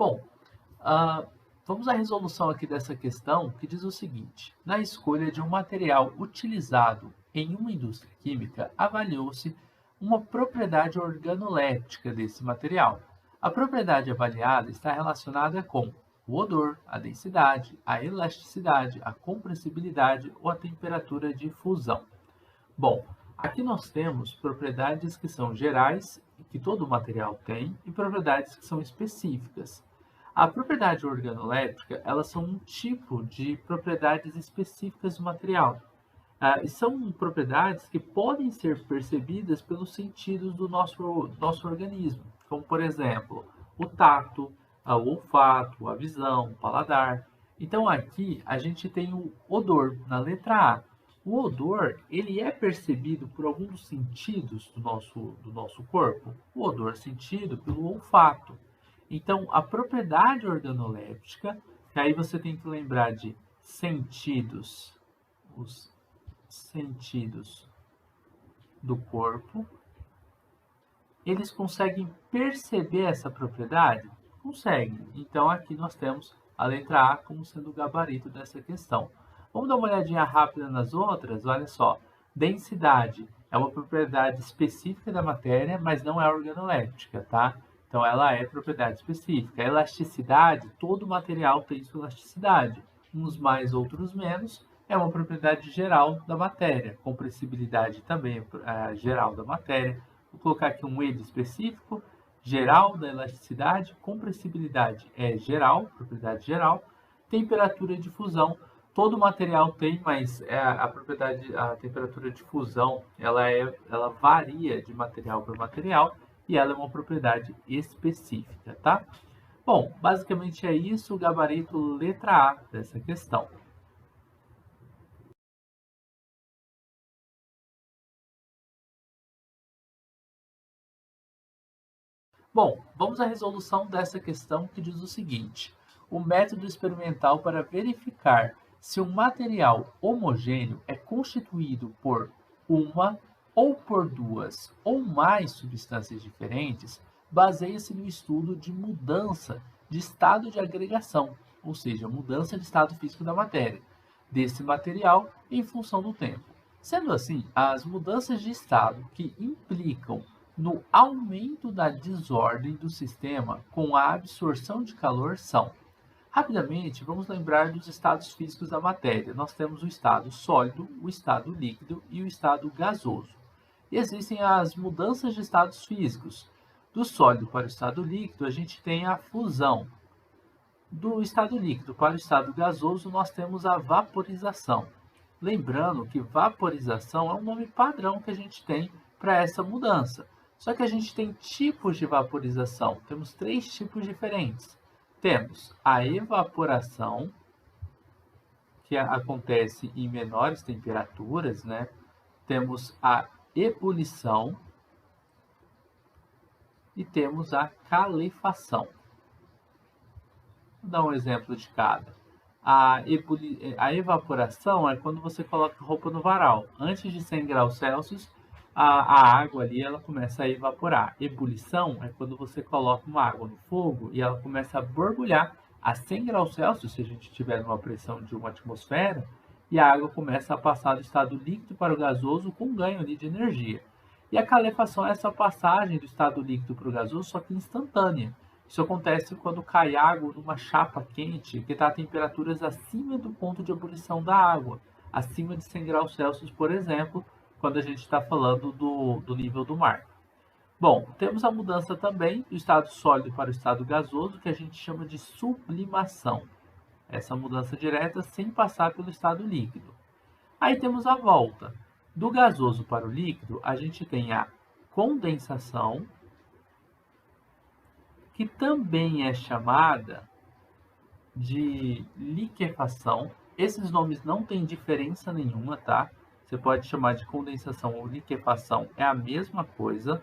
Bom, ah, vamos à resolução aqui dessa questão que diz o seguinte: na escolha de um material utilizado em uma indústria química, avaliou-se uma propriedade organoléptica desse material. A propriedade avaliada está relacionada com o odor, a densidade, a elasticidade, a compressibilidade ou a temperatura de fusão. Bom, aqui nós temos propriedades que são gerais, que todo material tem, e propriedades que são específicas. A propriedade organoléptica, elas são um tipo de propriedades específicas do material. E são propriedades que podem ser percebidas pelos sentidos do nosso organismo, como, por exemplo, o tato, o olfato, a visão, o paladar. Então, aqui a gente tem o odor, na letra A. O odor, ele é percebido por algum dos sentidos do nosso corpo. O odor é sentido pelo olfato. Então, a propriedade organoléptica, que aí você tem que lembrar de sentidos, os sentidos do corpo, eles conseguem perceber essa propriedade? Conseguem. Então, aqui nós temos a letra A como sendo o gabarito dessa questão. Vamos dar uma olhadinha rápida nas outras? Olha só. Densidade é uma propriedade específica da matéria, mas não é organoléptica, tá? Então, ela é propriedade específica. Elasticidade, todo material tem sua elasticidade. Uns mais, outros menos. É uma propriedade geral da matéria. Compressibilidade também é geral da matéria. Vou colocar aqui um ele específico. Geral da elasticidade. Compressibilidade é geral, propriedade geral. Temperatura de fusão. Todo material tem, mas a temperatura de fusão, ela varia de material para material e ela é uma propriedade específica, tá? Bom, basicamente é isso, o gabarito letra A dessa questão. Bom, vamos à resolução dessa questão que diz o seguinte: o método experimental para verificar se um material homogêneo é constituído por uma ou por duas ou mais substâncias diferentes baseia-se no estudo de mudança de estado de agregação, ou seja, mudança de estado físico da matéria, desse material em função do tempo. Sendo assim, as mudanças de estado que implicam no aumento da desordem do sistema com a absorção de calor são. Rapidamente, vamos lembrar dos estados físicos da matéria. Nós temos o estado sólido, o estado líquido e o estado gasoso. E existem as mudanças de estados físicos. Do sólido para o estado líquido, a gente tem a fusão. Do estado líquido para o estado gasoso, nós temos a vaporização. Lembrando que vaporização é um nome padrão que a gente tem para essa mudança. Só que a gente tem tipos de vaporização. Temos 3 tipos diferentes. Temos a evaporação, que acontece em menores temperaturas, né? Temos a ebulição e temos a calefação. Vou dar um exemplo de cada. A evaporação é quando você coloca roupa no varal. Antes de 100 graus Celsius, a água ali ela começa a evaporar. Ebulição é quando você coloca uma água no fogo e ela começa a borbulhar a 100 graus Celsius, se a gente tiver uma pressão de uma atmosfera, e a água começa a passar do estado líquido para o gasoso com ganho ali de energia. E a calefação é essa passagem do estado líquido para o gasoso, só que instantânea. Isso acontece quando cai água numa chapa quente que está a temperaturas acima do ponto de ebulição da água, acima de 100 graus Celsius, por exemplo, quando a gente está falando do nível do mar. Bom, temos a mudança também do estado sólido para o estado gasoso, que a gente chama de sublimação. Essa mudança direta sem passar pelo estado líquido. Aí temos a volta. Do gasoso para o líquido, a gente tem a condensação, que também é chamada de liquefação. Esses nomes não têm diferença nenhuma, tá? Você pode chamar de condensação ou liquefação, é a mesma coisa.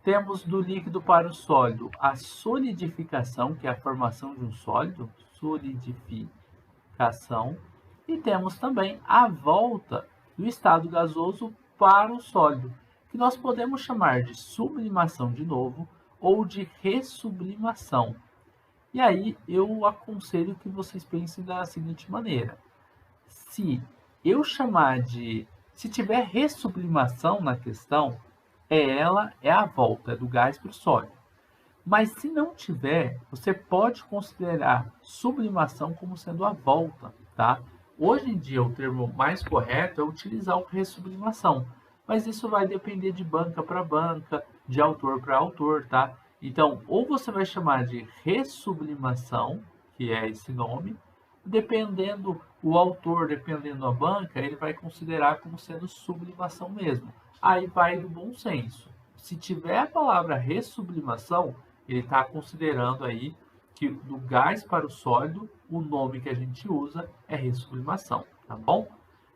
Temos do líquido para o sólido a solidificação, que é a formação de um sólido, solidificação. E temos também a volta do estado gasoso para o sólido, que nós podemos chamar de sublimação de novo, ou de ressublimação. E aí eu aconselho que vocês pensem da seguinte maneira: se eu chamar de, se tiver ressublimação na questão, é a volta do gás para o sólido. Mas se não tiver, você pode considerar sublimação como sendo a volta, tá? Hoje em dia, o termo mais correto é utilizar o ressublimação, mas isso vai depender de banca para banca, de autor para autor, tá? Então, ou você vai chamar de ressublimação, que é esse nome, dependendo o autor, dependendo a banca, ele vai considerar como sendo sublimação mesmo. Aí vai do bom senso. Se tiver a palavra ressublimação, ele está considerando aí que do gás para o sólido, o nome que a gente usa é ressublimação, tá bom?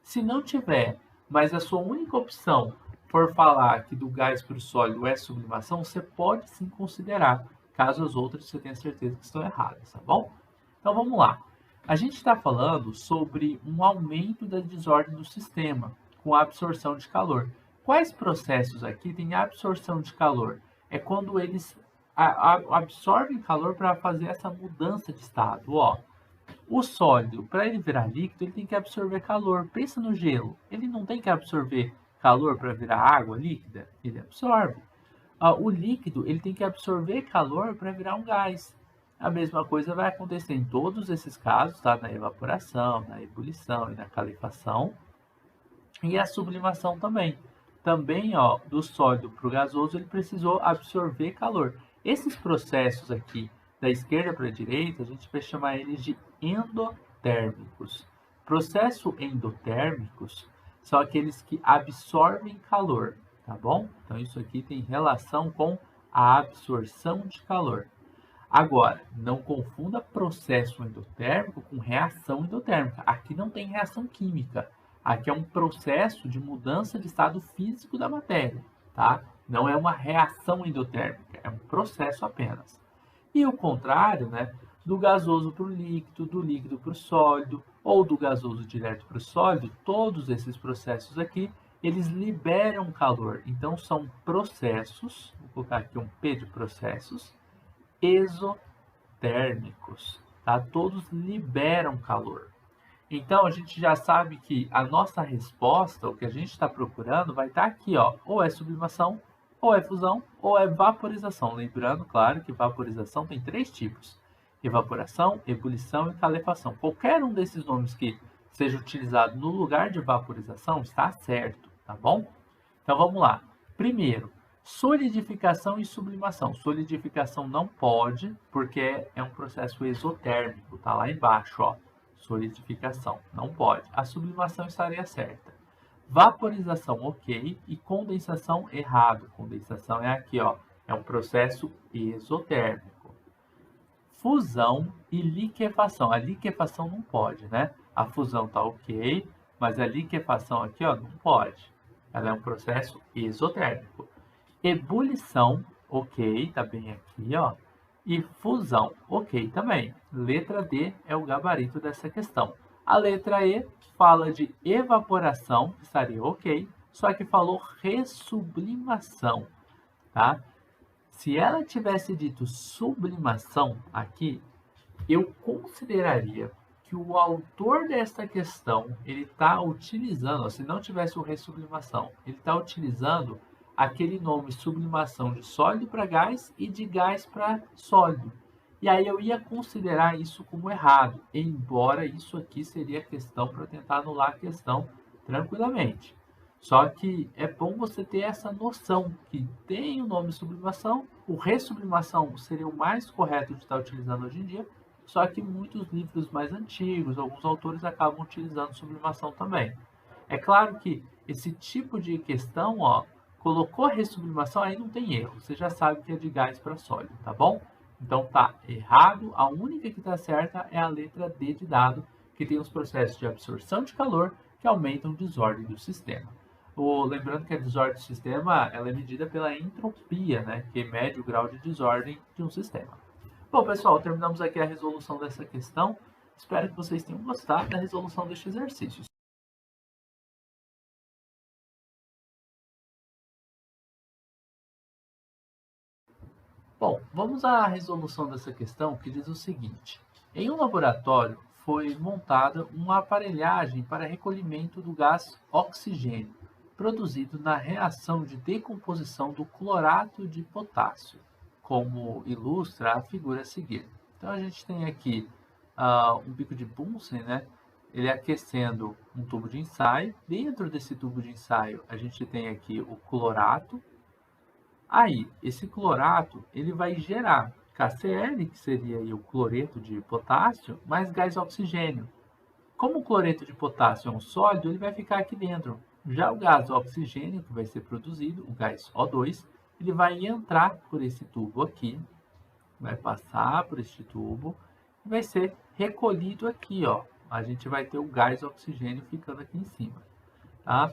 Se não tiver, mas a sua única opção for falar que do gás para o sólido é sublimação, você pode sim considerar, caso as outras você tenha certeza que estão erradas, tá bom? Então vamos lá. A gente está falando sobre um aumento da desordem do sistema com a absorção de calor. Quais processos aqui têm absorção de calor? É quando eles absorvem calor para fazer essa mudança de estado. Ó, o sólido, para ele virar líquido, ele tem que absorver calor. Pensa no gelo. Ele não tem que absorver calor para virar água líquida? Ele absorve. O líquido, ele tem que absorver calor para virar um gás. A mesma coisa vai acontecer em todos esses casos, tá? Na evaporação, na ebulição e na calefação. E a sublimação também. Também, ó, do sólido para o gasoso, ele precisou absorver calor. Esses processos aqui, da esquerda para a direita, a gente vai chamar eles de endotérmicos. Processos endotérmicos são aqueles que absorvem calor, tá bom? Então, isso aqui tem relação com a absorção de calor. Agora, não confunda processo endotérmico com reação endotérmica. Aqui não tem reação química. Aqui é um processo de mudança de estado físico da matéria, tá? Não é uma reação endotérmica, é um processo apenas. E o contrário, né? Do gasoso para o líquido, do líquido para o sólido, ou do gasoso direto para o sólido, todos esses processos aqui, eles liberam calor. Então, são processos, vou colocar aqui um P de processos, exotérmicos, tá? Todos liberam calor. Então a gente já sabe que a nossa resposta, o que a gente está procurando, vai estar aqui, ó, ou é sublimação, ou é fusão, ou é vaporização. Lembrando, claro, que vaporização tem 3 tipos: evaporação, ebulição e calefação. Qualquer um desses nomes que seja utilizado no lugar de vaporização está certo, tá bom? Então vamos lá. Primeiro, solidificação e sublimação. Solidificação não pode, porque é um processo exotérmico, tá lá embaixo, ó. Solidificação, não pode. A sublimação estaria certa. Vaporização, ok. E condensação, errado. Condensação é aqui, ó. É um processo exotérmico. Fusão e liquefação. A liquefação não pode, né? A fusão tá ok, mas a liquefação aqui, ó, não pode. Ela é um processo exotérmico. Ebulição, ok, tá bem aqui, ó. E fusão, ok também. Letra D é o gabarito dessa questão. A letra E fala de evaporação, que estaria ok, só que falou ressublimação, tá? Se ela tivesse dito sublimação aqui, eu consideraria que o autor desta questão, ele está utilizando, se não tivesse o ressublimação, ele está utilizando aquele nome sublimação de sólido para gás e de gás para sólido. E aí eu ia considerar isso como errado, embora isso aqui seria questão para tentar anular a questão tranquilamente. Só que é bom você ter essa noção que tem o nome sublimação, o ressublimação seria o mais correto de estar utilizando hoje em dia, só que muitos livros mais antigos, alguns autores acabam utilizando sublimação também. É claro que esse tipo de questão, ó, colocou ressublimação, aí não tem erro. Você já sabe que é de gás para sólido, tá bom? Então tá errado. A única que está certa é a letra D de dado, que tem os processos de absorção de calor que aumentam a desordem do sistema. Lembrando que a desordem do sistema ela é medida pela entropia, né, que mede o grau de desordem de um sistema. Bom, pessoal, terminamos aqui a resolução dessa questão. Espero que vocês tenham gostado da resolução deste exercício. Bom, vamos à resolução dessa questão que diz o seguinte: em um laboratório foi montada uma aparelhagem para recolhimento do gás oxigênio, produzido na reação de decomposição do clorato de potássio, como ilustra a figura a seguir. Então a gente tem aqui um bico de Bunsen, né? Ele aquecendo um tubo de ensaio. Dentro desse tubo de ensaio, a gente tem aqui o clorato. Aí, esse clorato, ele vai gerar KCl, que seria aí o cloreto de potássio, mais gás oxigênio. Como o cloreto de potássio é um sólido, ele vai ficar aqui dentro. Já o gás oxigênio, que vai ser produzido, o gás O2, ele vai entrar por esse tubo aqui, vai passar por este tubo e vai ser recolhido aqui, ó. A gente vai ter o gás oxigênio ficando aqui em cima, tá?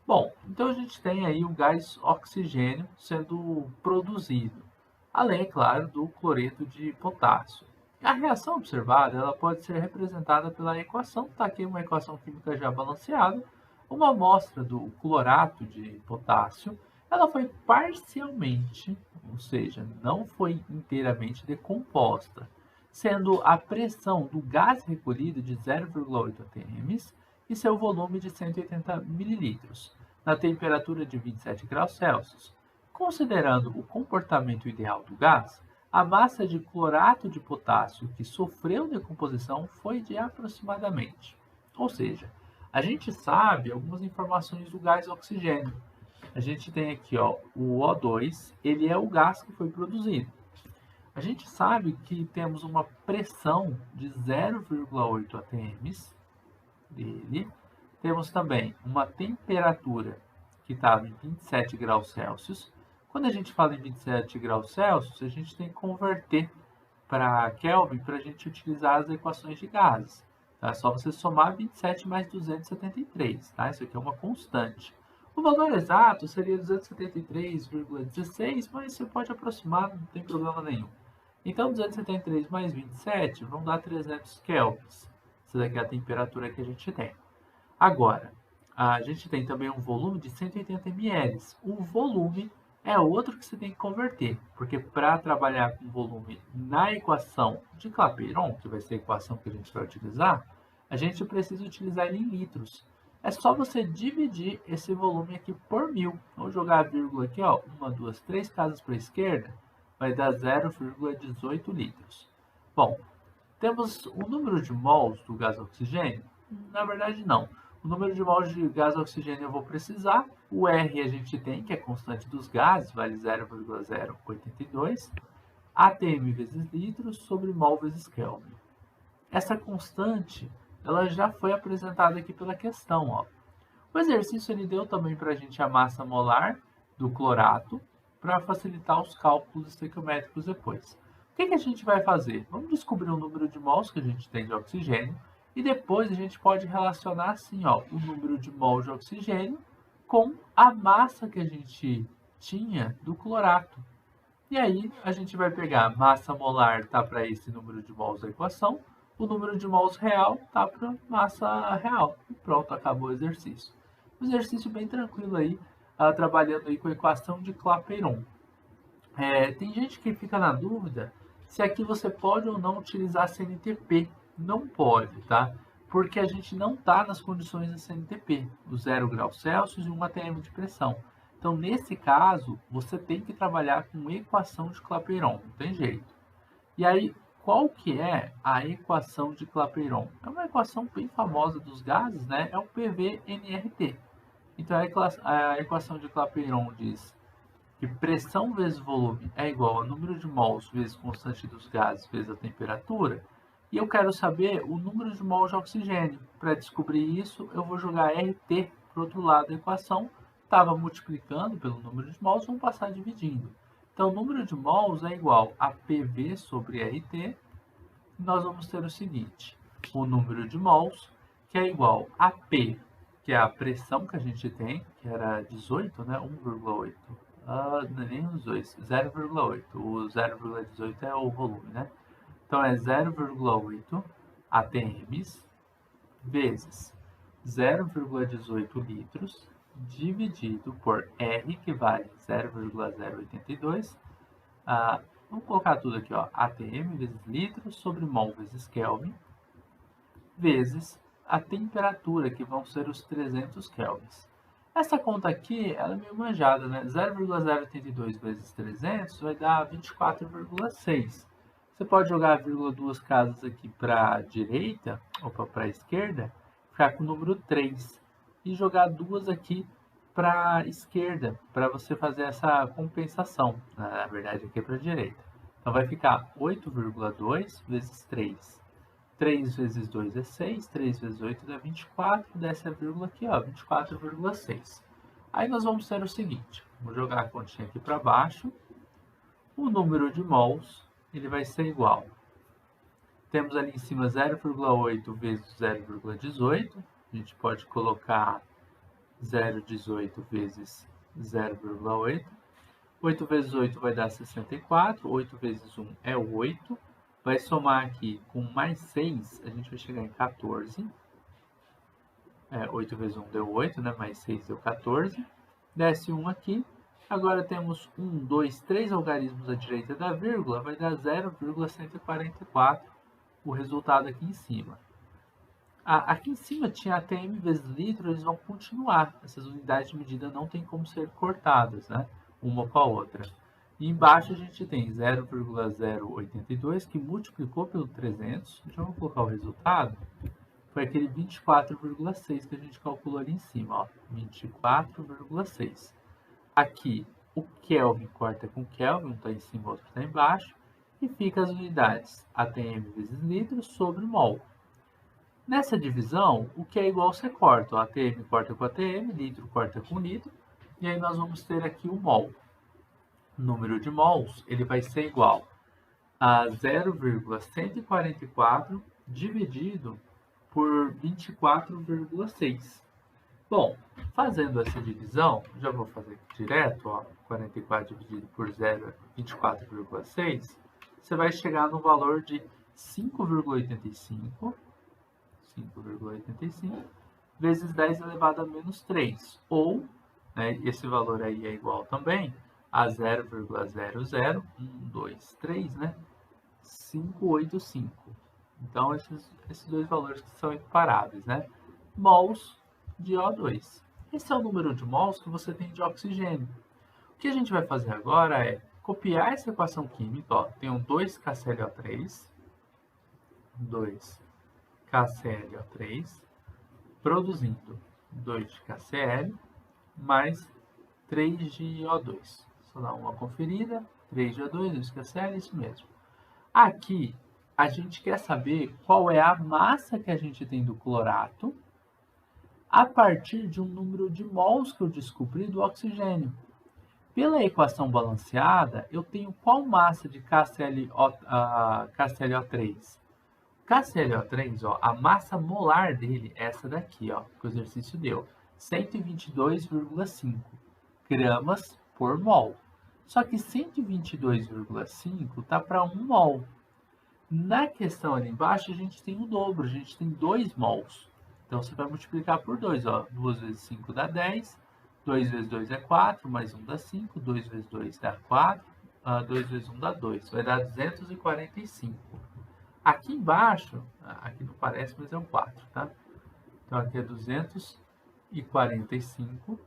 Bom, então a gente tem aí o gás oxigênio sendo produzido, além, é claro, do cloreto de potássio. A reação observada ela pode ser representada pela equação, está aqui uma equação química já balanceada. Uma amostra do clorato de potássio, ela foi parcialmente, ou seja, não foi inteiramente decomposta, sendo a pressão do gás recolhido de 0,8 atm e seu volume de 180 mililitros, na temperatura de 27 graus Celsius. Considerando o comportamento ideal do gás, a massa de clorato de potássio que sofreu decomposição foi de aproximadamente. Ou seja, a gente sabe algumas informações do gás oxigênio. A gente tem aqui ó, o O2, ele é o gás que foi produzido. A gente sabe que temos uma pressão de 0,8 atm dele. Temos também uma temperatura que estava em 27 graus Celsius. Quando a gente fala em 27 graus Celsius, a gente tem que converter para Kelvin para a gente utilizar as equações de gases. Tá? É só você somar 27 mais 273, tá? Isso aqui é uma constante. O valor exato seria 273,16, mas você pode aproximar, não tem problema nenhum. Então, 273 mais 27 vão dar 300 kelvins. Essa daqui é a temperatura que a gente tem. Agora, a gente tem também um volume de 180 ml. O volume é outro que você tem que converter, porque para trabalhar com volume na equação de Clapeyron, que vai ser a equação que a gente vai utilizar, a gente precisa utilizar ele em litros. É só você dividir esse volume aqui por 1000. Vou jogar a vírgula aqui, ó, 1, 2, 3 casas para a esquerda, vai dar 0,18 litros. Bom, temos o número de mols do gás oxigênio? Na verdade, não. O número de mols de gás oxigênio eu vou precisar. O R a gente tem, que é constante dos gases, vale 0,082. ATM vezes litros sobre mol vezes Kelvin. Essa constante ela já foi apresentada aqui pela questão. Ó. O exercício ele deu também para a gente a massa molar do clorato, para facilitar os cálculos estequiométricos depois. O que a gente vai fazer? Vamos descobrir o número de mols que a gente tem de oxigênio e depois a gente pode relacionar assim, ó, o número de mols de oxigênio com a massa que a gente tinha do clorato. E aí a gente vai pegar a massa molar tá para esse número de mols da equação, o número de mols real tá para massa real. E pronto, acabou o exercício. Um exercício bem tranquilo aí, trabalhando aí com a equação de Clapeyron. Tem gente que fica na dúvida se aqui você pode ou não utilizar CNTP. Não pode, tá? Porque a gente não está nas condições da CNTP, do 0 graus Celsius e 1 atm de pressão. Então, nesse caso, você tem que trabalhar com equação de Clapeyron, não tem jeito. E aí, qual que é a equação de Clapeyron? É uma equação bem famosa dos gases, né? É o PV-nRT. Então, a equação de Clapeyron diz que pressão vezes volume é igual ao número de mols vezes constante dos gases vezes a temperatura. E eu quero saber o número de mols de oxigênio. Para descobrir isso, eu vou jogar RT para o outro lado da equação. Estava multiplicando pelo número de mols, vamos passar dividindo. Então, o número de mols é igual a PV sobre RT. E nós vamos ter o seguinte, o número de mols, que é igual a P, que é a pressão que a gente tem, que era 18, né? 1,8. Nem os dois, 0,8. O 0,18 é o volume, né? Então é 0,8 atms vezes 0,18 litros dividido por R, que vale 0,082, Vamos colocar tudo aqui, ó, ATM vezes litro sobre mol vezes Kelvin, vezes a temperatura, que vão ser os 300 kelvins. Essa conta aqui, ela é meio manjada, né? 0,082 vezes 300 vai dar 24,6. Você pode jogar a vírgula duas casas aqui para a direita, ou para a esquerda, ficar com o número 3. E jogar duas aqui para a esquerda, para você fazer essa compensação. Na verdade, aqui é para a direita. Então, vai ficar 8,2 vezes 3. 3 vezes 2 é 6, 3 vezes 8 dá 24, desce a vírgula aqui, ó, 24,6. Aí nós vamos ter o seguinte, vou jogar a continha aqui para baixo, o número de mols, ele vai ser igual. Temos ali em cima 0,8 vezes 0,18, a gente pode colocar 0,18 vezes 0,8. 8 vezes 8 vai dar 64, 8 vezes 1 é 8. Vai somar aqui com mais 6, a gente vai chegar em 14. 8 vezes 1 deu 8, né? Mais 6 deu 14. Desce 1 aqui. Agora temos 1, 2, 3 algarismos à direita da vírgula, vai dar 0,144, o resultado aqui em cima. Aqui em cima tinha ATM vezes litro, eles vão continuar. Essas unidades de medida não tem como ser cortadas, né? Uma com a outra. E embaixo a gente tem 0,082 que multiplicou pelo 300. Deixa eu colocar o resultado. Foi aquele 24,6 que a gente calculou ali em cima, ó, 24,6. Aqui o Kelvin corta com Kelvin, um está em cima, o outro está embaixo, e fica as unidades ATM vezes litro sobre mol. Nessa divisão, o que é igual você corta, o ATM corta com ATM, litro corta com litro, e aí nós vamos ter aqui o mol. O número de mols ele vai ser igual a 0,144 dividido por 24,6. Bom, fazendo essa divisão, já vou fazer aqui direto, ó, 44 dividido por 0 é 24,6, você vai chegar no valor de 5,85 vezes 10 elevado a menos 3, ou, né, esse valor aí é igual também a 0,00123, né, 585. Então, esses dois valores que são equiparáveis, né? Mols de O2. Esse é o número de mols que você tem de oxigênio. O que a gente vai fazer agora é copiar essa equação química. Ó, tem um 2KClO3, 2KClO3, produzindo 2 de KCl mais 3 de O2. Só dar uma conferida. 3 de O2, 2 de KCl, isso mesmo. Aqui, a gente quer saber qual é a massa que a gente tem do clorato a partir de um número de mols que eu descobri do oxigênio. Pela equação balanceada, eu tenho qual massa de KClO3? KClO3, ó, a massa molar dele é essa daqui, ó, que o exercício deu, 122,5 gramas por mol. Só que 122,5 está para 1 mol. Na questão ali embaixo, a gente tem o dobro, a gente tem 2 mols. Então, você vai multiplicar por 2, ó. 2 vezes 5 dá 10, 2 vezes 2 é 4, mais 1 dá 5, 2 vezes 2 dá 4, 2 vezes 1 dá 2, vai dar 245. Aqui embaixo, aqui não parece, mas é um 4, tá? Então, aqui é 245.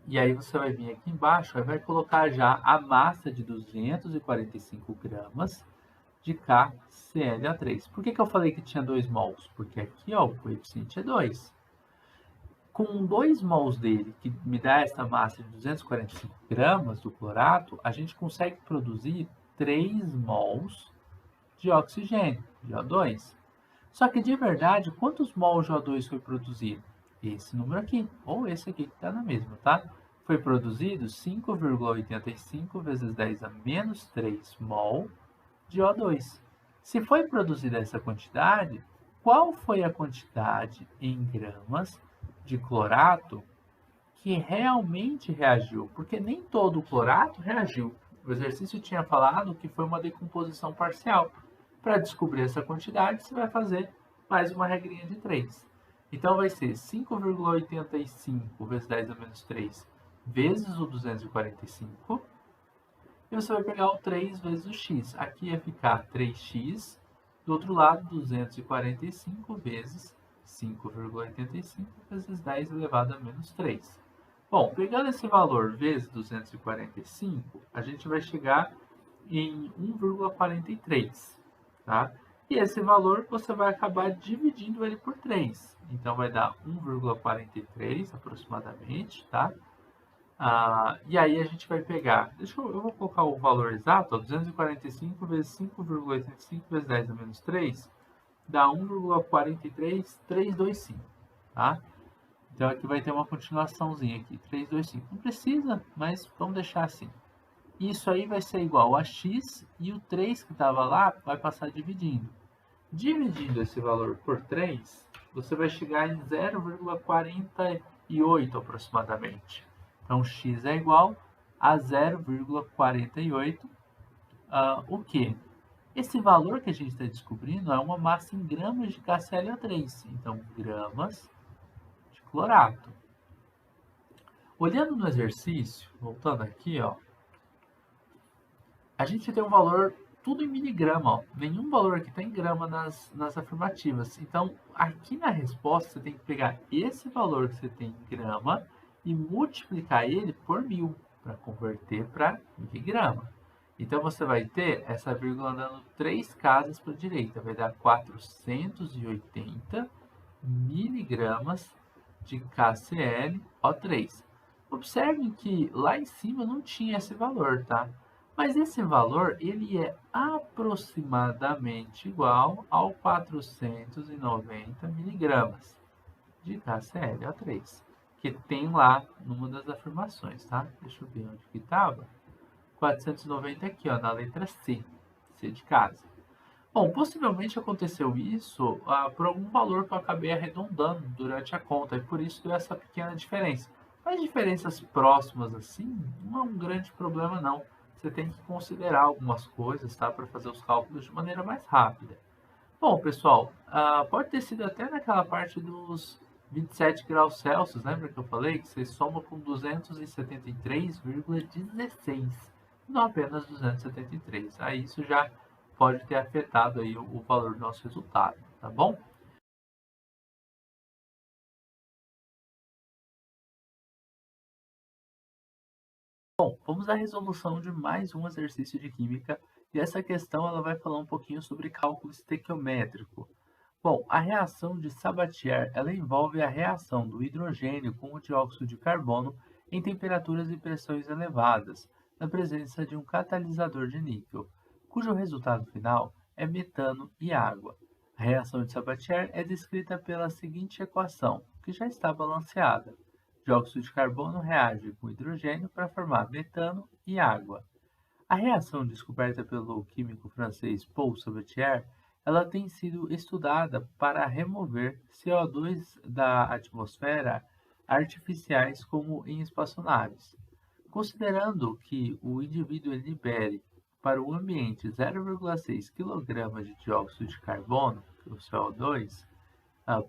E aí você vai vir aqui embaixo e vai colocar já a massa de 245 gramas de KClO3. Por que eu falei que tinha 2 mols? Porque aqui, ó, o coeficiente é 2. Com 2 mols dele, que me dá essa massa de 245 gramas do clorato, a gente consegue produzir 3 mols de oxigênio, de O2. Só que, de verdade, quantos mols de O2 foi produzido? Esse número aqui, ou esse aqui que está na mesma, tá? Foi produzido 5,85 vezes 10 a menos 3 mol de O2. Se foi produzida essa quantidade, qual foi a quantidade em gramas de clorato que realmente reagiu? Porque nem todo o clorato reagiu. O exercício tinha falado que foi uma decomposição parcial. Para descobrir essa quantidade, você vai fazer mais uma regrinha de 3. Então, vai ser 5,85 vezes 10 a menos 3 vezes o 245 e você vai pegar o 3 vezes o x. Aqui ia ficar 3x, do outro lado 245 vezes 5,85 vezes 10 elevado a menos 3. Bom, pegando esse valor vezes 245, a gente vai chegar em 1,43, tá? E esse valor você vai acabar dividindo ele por 3. Então vai dar 1,43 aproximadamente, tá? E aí a gente vai pegar, eu vou colocar o valor exato, ó, 245 vezes 5,85 vezes 10 a menos 3, dá 1,43325, tá? Então aqui vai ter uma continuaçãozinha aqui, 325. Não precisa, mas vamos deixar assim. Isso aí vai ser igual a x e o 3 que estava lá vai passar dividindo. Dividindo esse valor por 3, você vai chegar em 0,48 aproximadamente. Então, x é igual a 0,48. O que? Esse valor que a gente está descobrindo é uma massa em gramas de KClO3. Então, gramas de clorato. Olhando no exercício, voltando aqui, ó, a gente tem um valor tudo em miligrama, ó. Nenhum valor aqui está em grama nas afirmativas. Então, aqui na resposta, você tem que pegar esse valor que você tem em grama e multiplicar ele por 1000 para converter para miligrama. Então, você vai ter essa vírgula andando 3 casas para a direita. Vai dar 480 miligramas de KClO3. Observem que lá em cima não tinha esse valor, tá? Mas esse valor ele é aproximadamente igual ao 490 miligramas de KClO3, que tem lá numa das afirmações, tá? Deixa eu ver onde que estava. 490 aqui, ó, na letra C, C de casa. Bom, possivelmente aconteceu isso por algum valor que eu acabei arredondando durante a conta, e por isso deu essa pequena diferença. Mas diferenças próximas assim, não é um grande problema não. Você tem que considerar algumas coisas, tá, para fazer os cálculos de maneira mais rápida. Bom, pessoal, pode ter sido até naquela parte dos 27 graus Celsius, lembra que eu falei que você soma com 273,16, não apenas 273. Aí isso já pode ter afetado aí o valor do nosso resultado, tá bom? Bom, vamos à resolução de mais um exercício de química, e essa questão ela vai falar um pouquinho sobre cálculo estequiométrico. Bom, a reação de Sabatier ela envolve a reação do hidrogênio com o dióxido de carbono em temperaturas e pressões elevadas, na presença de um catalisador de níquel, cujo resultado final é metano e água. A reação de Sabatier é descrita pela seguinte equação, que já está balanceada. Dióxido de carbono reage com hidrogênio para formar metano e água. A reação descoberta pelo químico francês Paul Sabatier, ela tem sido estudada para remover CO2 da atmosfera artificiais como em espaçonaves. Considerando que o indivíduo libere para o ambiente 0,6 kg de dióxido de carbono, que é o CO2,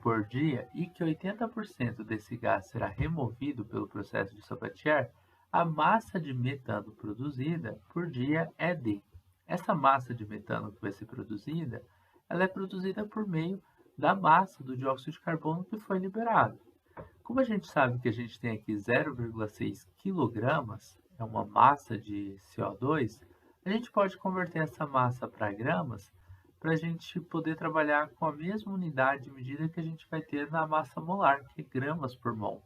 por dia e que 80% desse gás será removido pelo processo de Sabatier, a massa de metano produzida por dia é de. Essa massa de metano que vai ser produzida, ela é produzida por meio da massa do dióxido de carbono que foi liberado. Como a gente sabe que a gente tem aqui 0,6 quilogramas, é uma massa de CO2, a gente pode converter essa massa para gramas para a gente poder trabalhar com a mesma unidade de medida que a gente vai ter na massa molar, que é gramas por mol.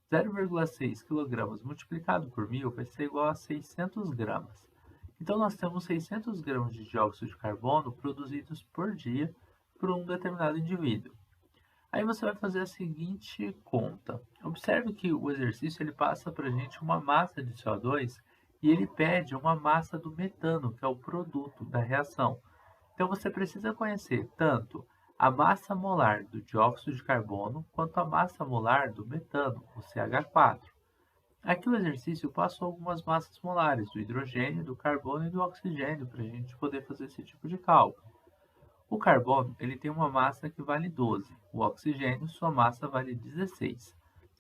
0,6 kg multiplicado por 1000 vai ser igual a 600 gramas. Então, nós temos 600 gramas de dióxido de carbono produzidos por dia por um determinado indivíduo. Aí você vai fazer a seguinte conta. Observe que o exercício ele passa para a gente uma massa de CO2 e ele pede uma massa do metano, que é o produto da reação. Então você precisa conhecer tanto a massa molar do dióxido de carbono quanto a massa molar do metano, o CH4. Aqui o exercício passou algumas massas molares do hidrogênio, do carbono e do oxigênio para a gente poder fazer esse tipo de cálculo. O carbono ele tem uma massa que vale 12, o oxigênio sua massa vale 16.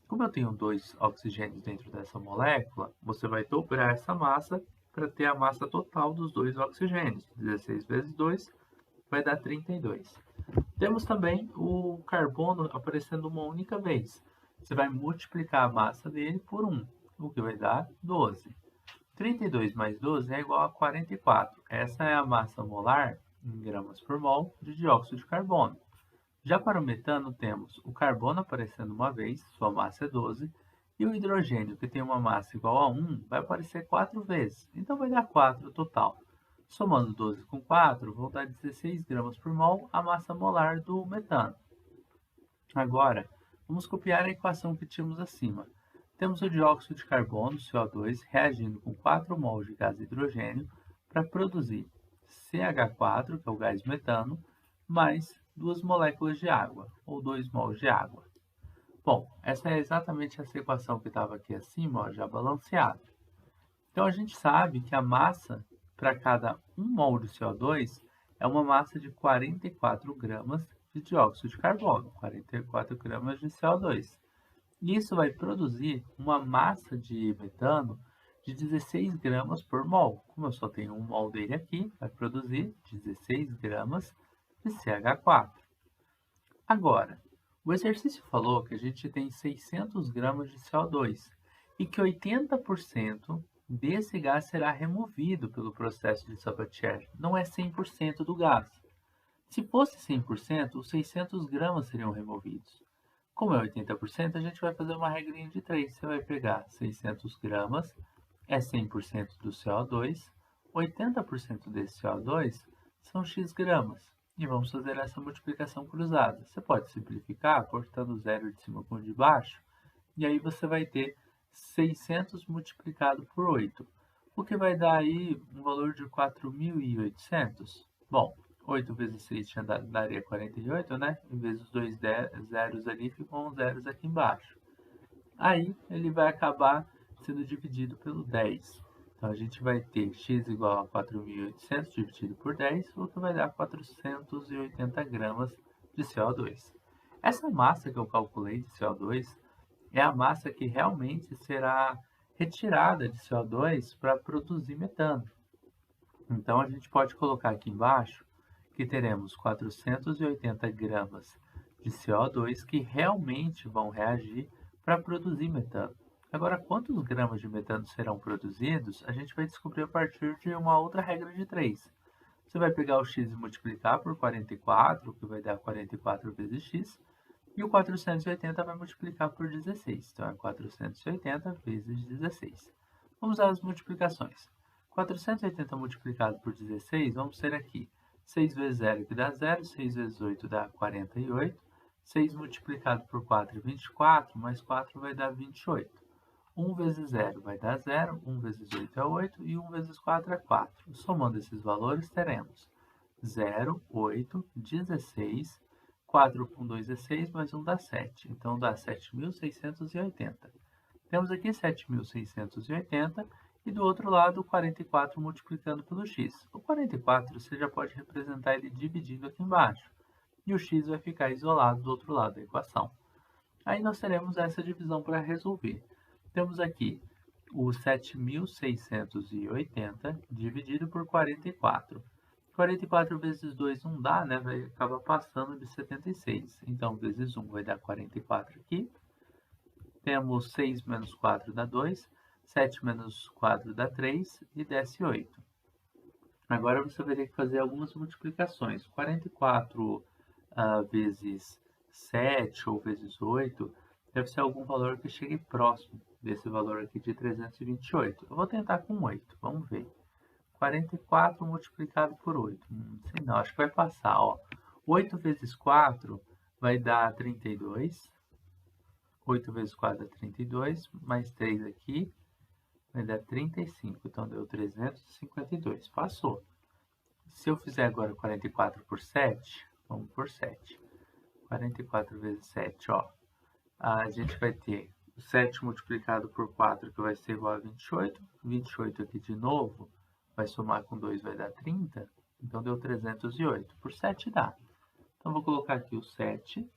Como eu tenho dois oxigênios dentro dessa molécula, você vai dobrar essa massa para ter a massa total dos dois oxigênios. 16 vezes 2 vai dar 32. Temos também o carbono aparecendo uma única vez. Você vai multiplicar a massa dele por 1, o que vai dar 12. 32 mais 12 é igual a 44. Essa é a massa molar, em gramas por mol, de dióxido de carbono. Já para o metano, temos o carbono aparecendo uma vez, sua massa é 12, e o hidrogênio, que tem uma massa igual a 1, vai aparecer 4 vezes, então vai dar 4 total. Somando 12 com 4, vão dar 16 gramas por mol, a massa molar do metano. Agora, vamos copiar a equação que tínhamos acima. Temos o dióxido de carbono, CO2, reagindo com 4 mol de gás hidrogênio para produzir CH4, que é o gás metano, mais 2 moléculas de água, ou 2 mols de água. Bom, essa é exatamente essa equação que estava aqui acima, ó, já balanceada. Então, a gente sabe que a massa para cada 1 mol de CO2 é uma massa de 44 gramas de dióxido de carbono, 44 gramas de CO2. E isso vai produzir uma massa de metano de 16 gramas por mol. Como eu só tenho 1 mol dele aqui, vai produzir 16 gramas de CH4. Agora, o exercício falou que a gente tem 600 gramas de CO2 e que 80% desse gás será removido pelo processo de Sabatier. Não é 100% do gás. Se fosse 100%, os 600 gramas seriam removidos. Como é 80%, a gente vai fazer uma regrinha de 3. Você vai pegar 600 gramas, é 100% do CO2, 80% desse CO2 são X gramas. E vamos fazer essa multiplicação cruzada. Você pode simplificar cortando o zero de cima com o de baixo, e aí você vai ter 600 multiplicado por 8, o que vai dar aí um valor de 4.800. Bom, 8 vezes 6 daria 48, né? Em vez dos dois zeros ali, ficam zeros aqui embaixo. Aí ele vai acabar sendo dividido pelo 10. Então a gente vai ter x igual a 4.800 dividido por 10, o que vai dar 480 gramas de CO2. Essa massa que eu calculei de CO2 é a massa que realmente será retirada de CO2 para produzir metano. Então a gente pode colocar aqui embaixo que teremos 480 gramas de CO2 que realmente vão reagir para produzir metano. Agora, quantos gramas de metano serão produzidos, a gente vai descobrir a partir de uma outra regra de 3. Você vai pegar o x e multiplicar por 44, que vai dar 44 vezes x, e o 480 vai multiplicar por 16, então é 480 vezes 16. Vamos às multiplicações. 480 multiplicado por 16, vamos ter aqui 6 vezes 0, que dá 0, 6 vezes 8 dá 48, 6 multiplicado por 4 é 24, mais 4 vai dar 28. 1 vezes 0 vai dar 0, 1 vezes 8 é 8 e 1 vezes 4 é 4. Somando esses valores, teremos 0, 8, 16, 4 com 2 é 6, mais 1 dá 7. Então, dá 7.680. Temos aqui 7.680 e do outro lado, 44 multiplicando pelo x. O 44 você já pode representar ele dividindo aqui embaixo. E o x vai ficar isolado do outro lado da equação. Aí nós teremos essa divisão para resolver. Temos aqui o 7.680 dividido por 44. 44 vezes 2 não dá, né? Vai acabar passando de 76. Então, vezes 1 vai dar 44 aqui. Temos 6 menos 4 dá 2. 7 menos 4 dá 3 e desce 8. Agora você vai ter que fazer algumas multiplicações. 44 vezes 7 ou vezes 8 deve ser algum valor que chegue próximo desse valor aqui de 328. Eu vou tentar com 8, vamos ver. 44 multiplicado por 8. Sei não, acho que vai passar. Ó. 8 vezes 4 vai dar 32. 8 vezes 4 dá 32, mais 3 aqui vai dar 35. Então deu 352. Passou. Se eu fizer agora 44 por 7, vamos por 7. 44 vezes 7, ó. A gente vai ter 7 multiplicado por 4, que vai ser igual a 28. 28 aqui de novo, vai somar com 2, vai dar 30. Então, deu 308. Por 7 dá. Então, vou colocar aqui o 7.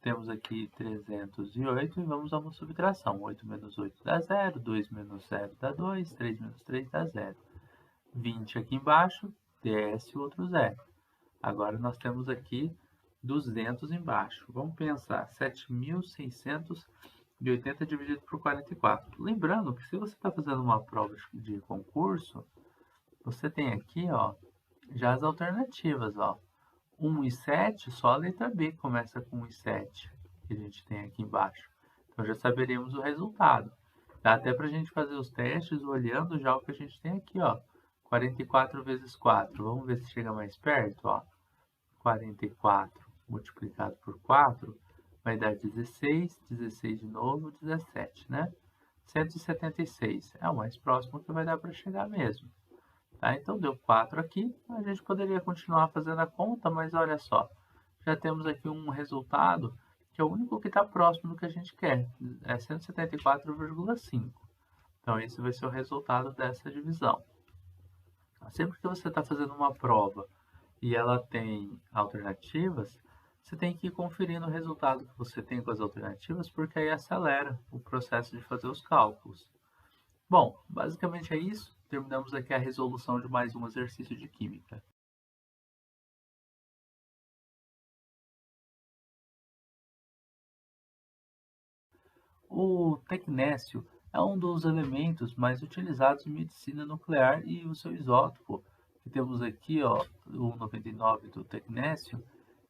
temos aqui 308 e vamos a uma subtração. 8 menos 8 dá 0, 2 menos 0 dá 2, 3 menos 3 dá 0. 20 aqui embaixo, desce o outro zero. Agora nós temos aqui 200 embaixo. Vamos pensar, 7.680 dividido por 44. Lembrando que se você está fazendo uma prova de concurso, você tem aqui, ó, já as alternativas, ó. 1 e 7, só a letra B começa com 1 e 7, que a gente tem aqui embaixo. Então já saberemos o resultado. Dá até para a gente fazer os testes olhando já o que a gente tem aqui, ó. 44 vezes 4. Vamos ver se chega mais perto, ó. 44 multiplicado por 4 vai dar 16, 16 de novo, 17, né? 176 é o mais próximo que vai dar para chegar mesmo. Tá? Então deu 4 aqui, a gente poderia continuar fazendo a conta, mas olha só, já temos aqui um resultado que é o único que está próximo do que a gente quer, é 174,5. Então esse vai ser o resultado dessa divisão. Sempre que você está fazendo uma prova e ela tem alternativas, você tem que ir conferindo o resultado que você tem com as alternativas, porque aí acelera o processo de fazer os cálculos. Bom, basicamente é isso. Terminamos aqui a resolução de mais um exercício de química. O tecnécio é um dos elementos mais utilizados em medicina nuclear e o seu isótopo, que temos aqui, ó, o 99 do tecnécio,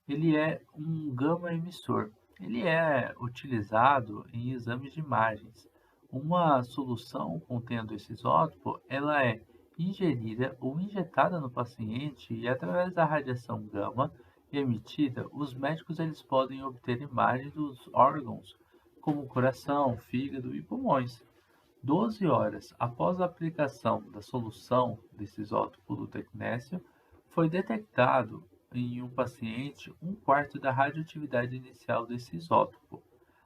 ele é um gama emissor. Ele é utilizado em exames de imagens. Uma solução contendo esse isótopo, ela é ingerida ou injetada no paciente e através da radiação gama emitida, os médicos eles podem obter imagens dos órgãos, como coração, fígado e pulmões. 12 horas após a aplicação da solução desse isótopo do tecnécio, foi detectado em um paciente um quarto da radioatividade inicial desse isótopo.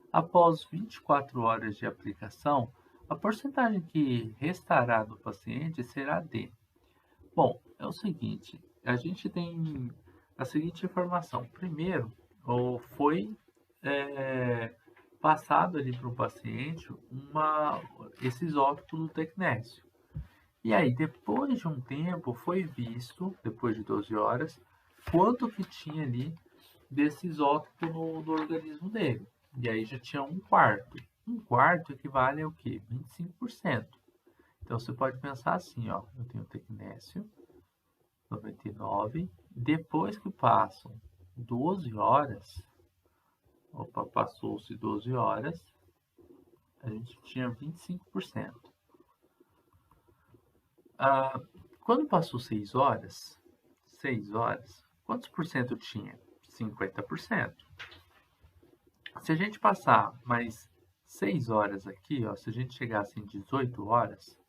Após 24 horas de aplicação, a porcentagem que restará no paciente será D. Bom, é o seguinte, a gente tem a seguinte informação. Primeiro, foi passado ali para o paciente esse isótopo do tecnécio. E aí, depois de um tempo, foi visto, depois de 12 horas, quanto que tinha ali desse isótopo no organismo dele. E aí já tinha um quarto. Um quarto equivale a o quê? 25%. Então você pode pensar assim, ó, eu tenho tecnécio, 99, depois que passam 12 horas, opa, passou-se 12 horas, a gente tinha 25%. Quando passou 6 horas, quantos por cento tinha? 50%. Se a gente passar mais 6 horas aqui, ó, se a gente chegasse em 18 horas,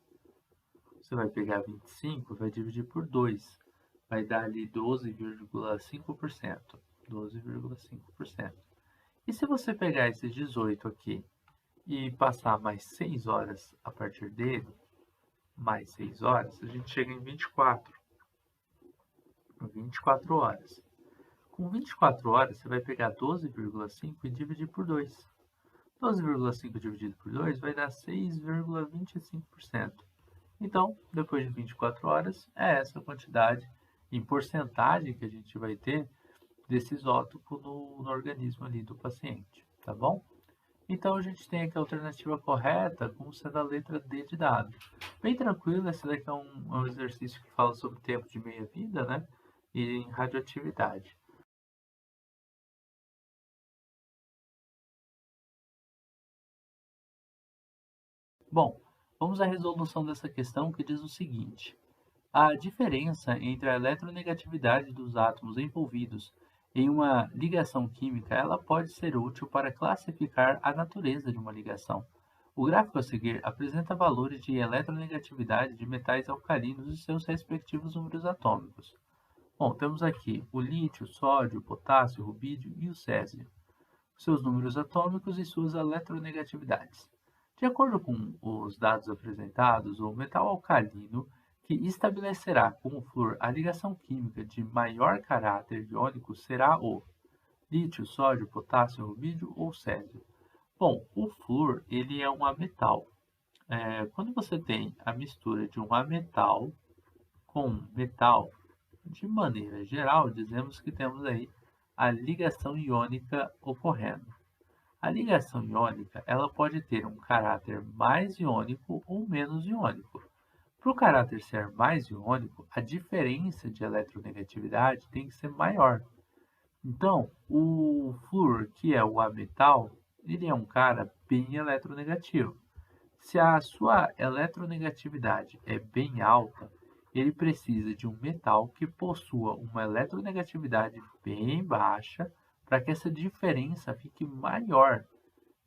você vai pegar 25, vai dividir por 2, vai dar ali 12,5%. 12,5%. E se você pegar esses 18 aqui e passar mais 6 horas a partir dele, mais 6 horas, a gente chega em 24. 24 horas. Com 24 horas, você vai pegar 12,5 e dividir por 2. 12,5 dividido por 2 vai dar 6,25%. Então, depois de 24 horas, é essa quantidade em porcentagem que a gente vai ter desse isótopo no organismo ali do paciente, tá bom? Então, a gente tem aqui a alternativa correta como sendo a letra D de dado. Bem tranquilo, esse daqui é um exercício que fala sobre tempo de meia-vida, né? E em radioatividade. Bom, vamos à resolução dessa questão que diz o seguinte: a diferença entre a eletronegatividade dos átomos envolvidos em uma ligação química, ela pode ser útil para classificar a natureza de uma ligação. O gráfico a seguir apresenta valores de eletronegatividade de metais alcalinos e seus respectivos números atômicos. Bom, temos aqui o lítio, o sódio, o potássio, o rubídio e o césio, seus números atômicos e suas eletronegatividades. De acordo com os dados apresentados, o metal alcalino, que estabelecerá com o flúor a ligação química de maior caráter iônico, será o Lítio, sódio, potássio, rubídio ou césio? Bom, o flúor ele é um ametal. Quando você tem a mistura de um ametal com metal, de maneira geral, dizemos que temos aí a ligação iônica ocorrendo. A ligação iônica ela pode ter um caráter mais iônico ou menos iônico. Para o caráter ser mais iônico, a diferença de eletronegatividade tem que ser maior. Então, o flúor, que é o ametal, ele é um cara bem eletronegativo. Se a sua eletronegatividade é bem alta, ele precisa de um metal que possua uma eletronegatividade bem baixa para que essa diferença fique maior.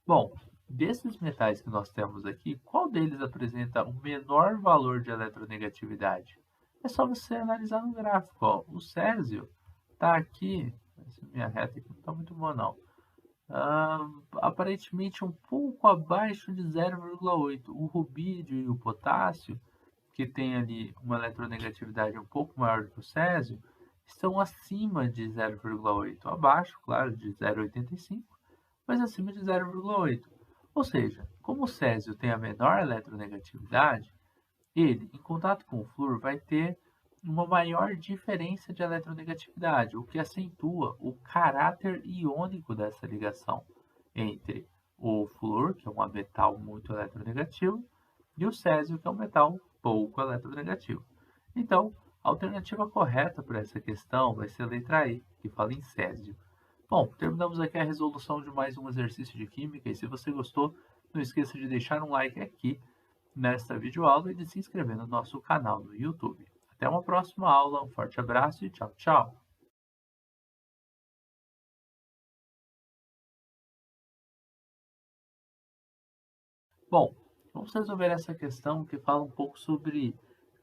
Bom, desses metais que nós temos aqui, qual deles apresenta o menor valor de eletronegatividade? É só você analisar no gráfico. Ó. O césio está aqui, essa minha reta aqui não está muito boa não, aparentemente um pouco abaixo de 0,8. O rubídio e o potássio, que tem ali uma eletronegatividade um pouco maior do que o césio, estão acima de 0,8, abaixo, claro, de 0,85, mas acima de 0,8. Ou seja, como o césio tem a menor eletronegatividade, ele, em contato com o flúor, vai ter uma maior diferença de eletronegatividade, o que acentua o caráter iônico dessa ligação entre o flúor, que é um metal muito eletronegativo, e o césio, que é um metal pouco eletronegativo. Então, a alternativa correta para essa questão vai ser a letra E, que fala em césio. Bom, terminamos aqui a resolução de mais um exercício de química e se você gostou, não esqueça de deixar um like aqui nesta videoaula e de se inscrever no nosso canal no YouTube. Até uma próxima aula, um forte abraço e tchau, tchau! Bom, vamos resolver essa questão que fala um pouco sobre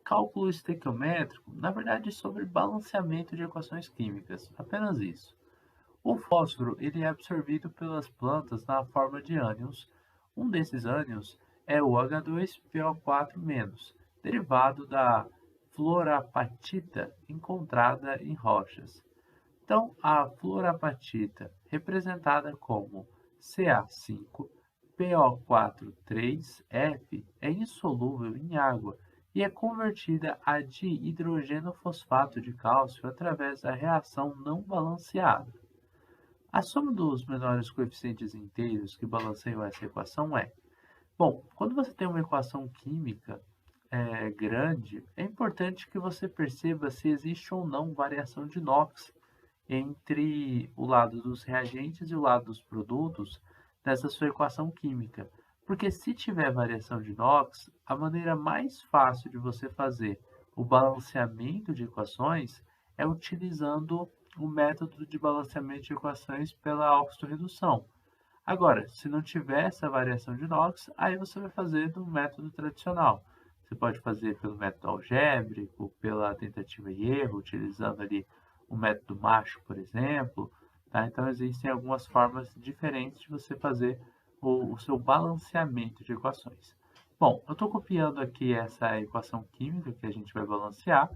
cálculo estequiométrico, na verdade sobre balanceamento de equações químicas, apenas isso. O fósforo ele é absorvido pelas plantas na forma de ânions. Um desses ânions é o H2PO4-, derivado da fluorapatita encontrada em rochas. Então, a fluorapatita, representada como Ca5PO4,3F, é insolúvel em água e é convertida a dihidrogeno-fosfato de cálcio através da reação não balanceada. A soma dos menores coeficientes inteiros que balanceiam essa equação é: bom, quando você tem uma equação química grande, é importante que você perceba se existe ou não variação de NOx entre o lado dos reagentes e o lado dos produtos dessa sua equação química. Porque se tiver variação de NOx, a maneira mais fácil de você fazer o balanceamento de equações é utilizando o método de balanceamento de equações pela oxidorredução. Agora, se não tiver essa variação de NOx, aí você vai fazer do método tradicional. Você pode fazer pelo método algébrico, pela tentativa e erro, utilizando ali o método Macho, por exemplo. Tá? Então, existem algumas formas diferentes de você fazer o seu balanceamento de equações. Bom, eu estou copiando aqui essa equação química que a gente vai balancear,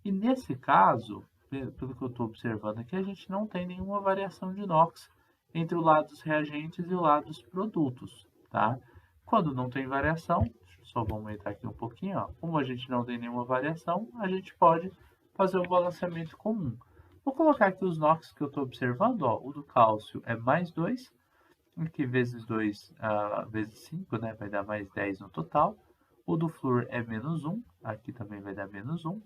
e nesse caso, pelo que eu estou observando aqui, a gente não tem nenhuma variação de NOx entre o lado dos reagentes e o lado dos produtos, tá? Quando não tem variação, só vamos aumentar aqui um pouquinho, ó. Como a gente não tem nenhuma variação, a gente pode fazer o balanceamento comum. Vou colocar aqui os NOx que eu estou observando, ó. O do cálcio é mais 2, aqui vezes 2 vezes 5, né? Vai dar mais 10 no total. O do flúor é menos 1, aqui também vai dar menos 1.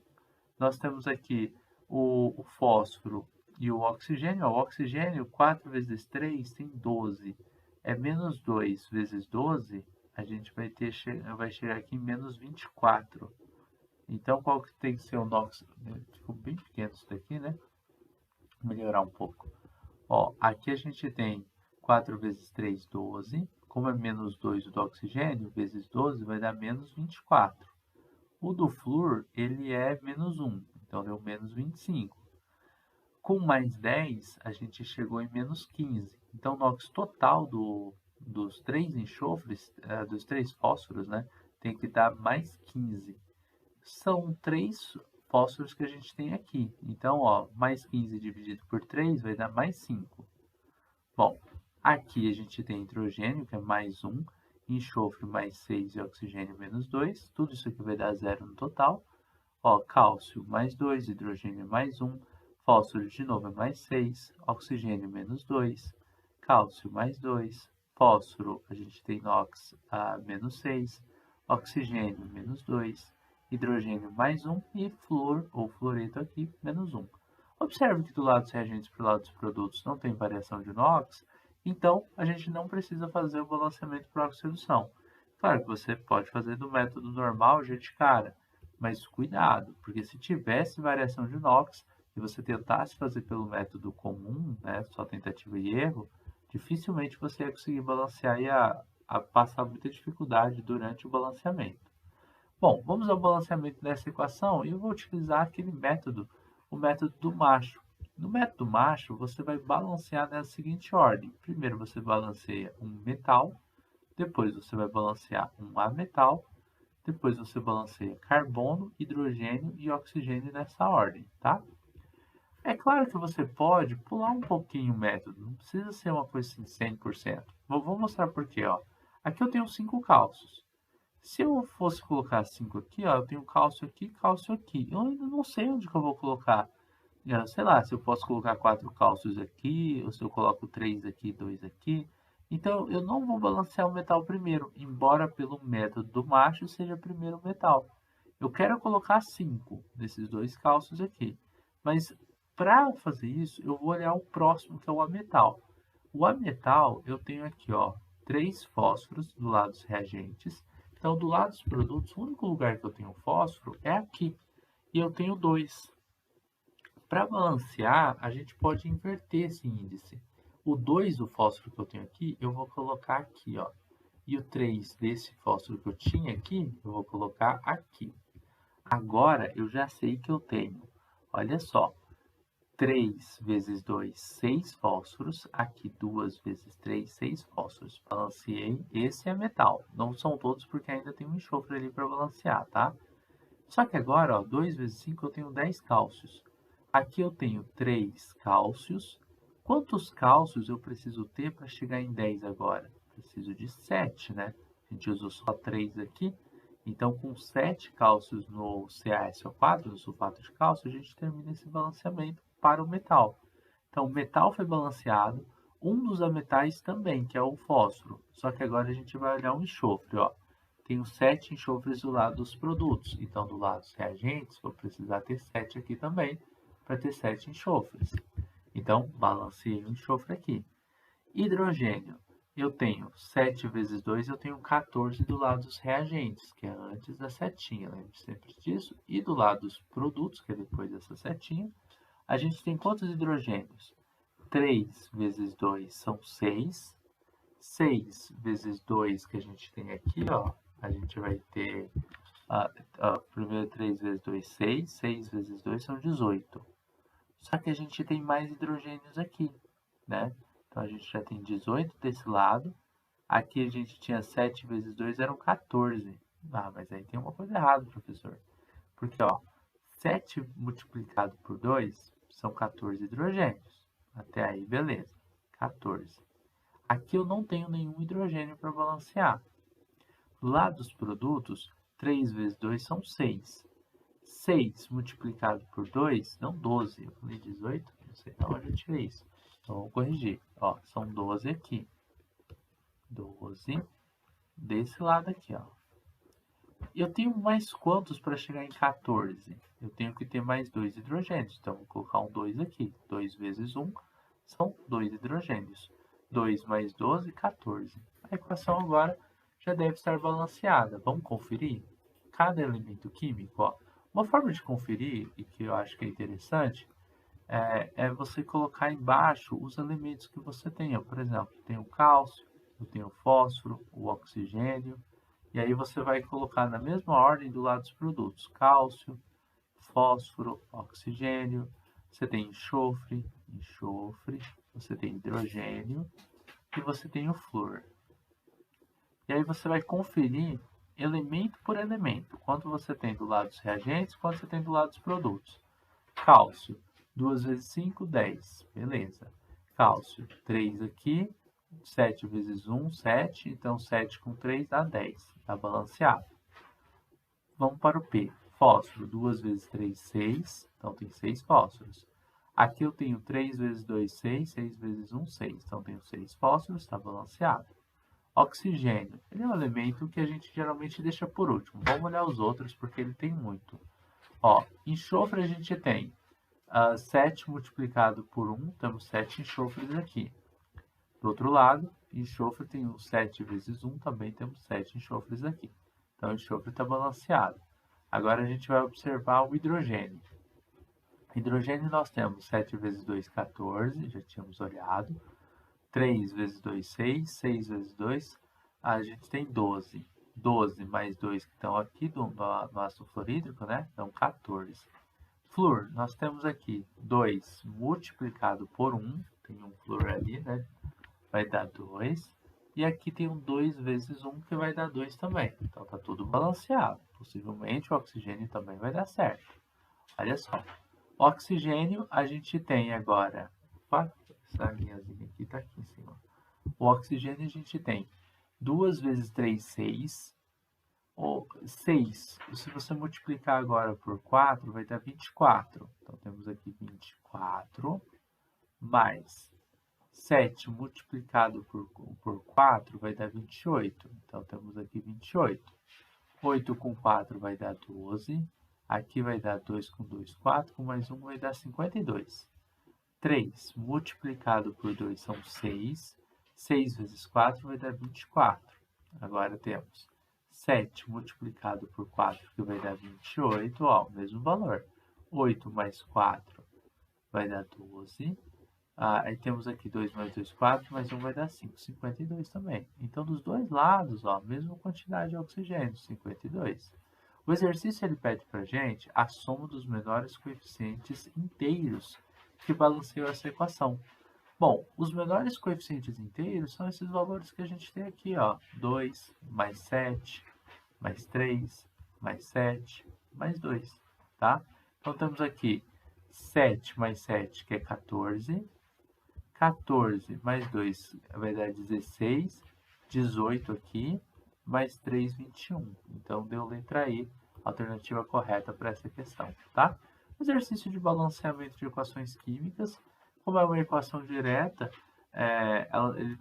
Nós temos aqui o fósforo e o oxigênio. O oxigênio, 4 vezes 3 tem 12. É menos 2 vezes 12, a gente vai chegar aqui em menos 24. Então, qual que tem que ser o NOx? Ficou bem pequeno isso daqui, né? Vou melhorar um pouco. Ó, aqui a gente tem 4 vezes 3, 12. Como é menos 2 o do oxigênio, vezes 12 vai dar menos 24. O do flúor, ele é menos 1, então deu menos 25. Com mais 10, a gente chegou em menos 15. Então, o NOx total dos três enxofres, dos três fósforos, né, tem que dar mais 15. São três fósforos que a gente tem aqui. Então, ó, mais 15 dividido por 3 vai dar mais 5. Bom, aqui a gente tem hidrogênio, que é mais 1, enxofre mais 6 e oxigênio menos 2. Tudo isso aqui vai dar zero no total. Ó, cálcio mais 2, hidrogênio mais 1, fósforo de novo é mais 6, oxigênio menos 2, cálcio mais 2, fósforo a gente tem NOx menos 6, oxigênio menos 2, hidrogênio mais 1 e flúor ou fluoreto aqui menos 1. Observe que do lado dos reagentes para o lado dos produtos não tem variação de NOx, então a gente não precisa fazer o balanceamento por oxidação. Claro que você pode fazer do método normal, gente cara, mas cuidado, porque se tivesse variação de NOx e você tentasse fazer pelo método comum, né, só tentativa e erro, dificilmente você ia conseguir balancear e a passar muita dificuldade durante o balanceamento. Bom, vamos ao balanceamento dessa equação e eu vou utilizar aquele método, o método do macho. No método macho, você vai balancear na seguinte ordem. Primeiro você balanceia um metal, depois você vai balancear um ametal, depois você balanceia carbono, hidrogênio e oxigênio nessa ordem, tá? É claro que você pode pular um pouquinho o método, não precisa ser uma coisa assim 100%. Vou mostrar por quê, ó. Aqui eu tenho 5 cálcios. Se eu fosse colocar 5 aqui, ó, eu tenho cálcio aqui, cálcio aqui. Eu ainda não sei onde que eu vou colocar. Sei lá, se eu posso colocar 4 cálcios aqui, ou se eu coloco 3 aqui, 2 aqui. Então, eu não vou balancear o metal primeiro, embora pelo método do macho seja primeiro o metal. Eu quero colocar 5 desses dois cálcios aqui. Mas, para fazer isso, eu vou olhar o próximo, que é o ametal. O ametal, eu tenho aqui, ó, 3 fósforos do lado dos reagentes. Então, do lado dos produtos, o único lugar que eu tenho fósforo é aqui. E eu tenho 2. Para balancear, a gente pode inverter esse índice. O 2 do fósforo que eu tenho aqui, eu vou colocar aqui, ó. E o 3 desse fósforo que eu tinha aqui, eu vou colocar aqui. Agora, eu já sei que eu tenho, olha só, 3 vezes 2, 6 fósforos. Aqui, 2 vezes 3, 6 fósforos. Balanceei. Esse é metal. Não são todos porque ainda tem um enxofre ali para balancear, tá? Só que agora, ó, 2 vezes 5 eu tenho 10 cálcios. Aqui eu tenho 3 cálcios. Quantos cálcios eu preciso ter para chegar em 10 agora? Preciso de 7, né? A gente usou só 3 aqui. Então, com 7 cálcios no CaSO4, no sulfato de cálcio, a gente termina esse balanceamento para o metal. Então, o metal foi balanceado. Um dos ametais também, que é o fósforo. Só que agora a gente vai olhar o enxofre, ó. Tenho 7 enxofres do lado dos produtos. Então, do lado dos reagentes, vou precisar ter 7 aqui também, para ter 7 enxofres. Então, balancei o enxofre aqui. Hidrogênio. Eu tenho 7 vezes 2, eu tenho 14 do lado dos reagentes, que é antes da setinha, lembre sempre disso. E do lado dos produtos, que é depois dessa setinha, a gente tem quantos hidrogênios? 3 vezes 2 são 6. 6 vezes 2 que a gente tem aqui, ó, a gente vai ter, primeiro 3 vezes 2, 6. 6 vezes 2 são 18. Só que a gente tem mais hidrogênios aqui, né? Então, a gente já tem 18 desse lado. Aqui a gente tinha 7 vezes 2, eram 14. Ah, mas aí tem uma coisa errada, professor. Porque, ó, 7 multiplicado por 2 são 14 hidrogênios. Até aí, beleza. 14. Aqui eu não tenho nenhum hidrogênio para balancear. Lá dos produtos, 3 vezes 2 são 6. 6 multiplicado por 2, não 12. Eu falei 18? Não sei de onde eu tirei isso. Então, vou corrigir. Ó, são 12 aqui. 12 desse lado aqui, ó. Eu tenho mais quantos para chegar em 14? Eu tenho que ter mais 2 hidrogênios. Então, vou colocar um 2 aqui. 2 vezes 1 são 2 hidrogênios. 2 mais 12, 14. A equação agora já deve estar balanceada. Vamos conferir? Cada elemento químico, ó. Uma forma de conferir, e que eu acho que é interessante, é você colocar embaixo os elementos que você tem. Por exemplo, tem o cálcio, eu tenho o fósforo, o oxigênio, e aí você vai colocar na mesma ordem do lado dos produtos. Cálcio, fósforo, oxigênio, você tem enxofre, você tem hidrogênio e você tem o flúor. E aí você vai conferir elemento por elemento, quanto você tem do lado dos reagentes, quanto você tem do lado dos produtos. Cálcio, 2 vezes 5, 10, beleza. Cálcio, 3 aqui, 7 vezes 1, 7, então 7 com 3 dá 10, está balanceado. Vamos para o P. Fósforo, 2 vezes 3, 6, então tem 6 fósforos. Aqui eu tenho 3 vezes 2, 6, 6 vezes 1, 6, então tenho 6 fósforos, está balanceado. Oxigênio, ele é um elemento que a gente geralmente deixa por último. Vamos olhar os outros porque ele tem muito. Ó, enxofre a gente tem 7 multiplicado por 1, temos 7 enxofres aqui. Do outro lado, enxofre tem 7 vezes 1, também temos 7 enxofres aqui. Então, o enxofre está balanceado. Agora, a gente vai observar o hidrogênio. Hidrogênio nós temos 7 vezes 2, 14, já tínhamos olhado. 3 vezes 2, 6. 6 vezes 2, a gente tem 12. 12 mais 2 que estão aqui no ácido fluorídrico, né? Então, 14. Flúor, nós temos aqui 2 multiplicado por 1, tem um flúor ali, né? Vai dar 2. E aqui tem um 2 vezes 1, que vai dar 2 também. Então, tá tudo balanceado. Possivelmente, o oxigênio também vai dar certo. Olha só. O oxigênio, a gente tem agora... Opa, essa linhazinha aqui tá aqui em cima. O oxigênio, a gente tem 2 vezes 3, 6. Ou 6, se você multiplicar agora por 4, vai dar 24. Então, temos aqui 24 mais 7 multiplicado por 4 vai dar 28. Então, temos aqui 28. 8 com 4 vai dar 12. Aqui vai dar 2 com 2, 4. Com mais 1 vai dar 52. 3 multiplicado por 2 são 6. 6 vezes 4 vai dar 24. Agora temos 7 multiplicado por 4, que vai dar 28, ó, o mesmo valor. 8 mais 4 vai dar 12. Aí temos aqui 2 mais 2, 4, mais 1 vai dar 5, 52 também. Então, dos dois lados, ó, mesma quantidade de oxigênio, 52. O exercício ele pede para a gente a soma dos menores coeficientes inteiros que balanceiam essa equação. Bom, os menores coeficientes inteiros são esses valores que a gente tem aqui, ó, 2 mais 7, mais 3, mais 7, mais 2, tá? Então, temos aqui 7 mais 7, que é 14. 14 mais 2 vai dar 16. 18 aqui, mais 3, 21. Então, deu letra E, alternativa correta para essa questão, tá? Exercício de balanceamento de equações químicas. Como é uma equação direta, ele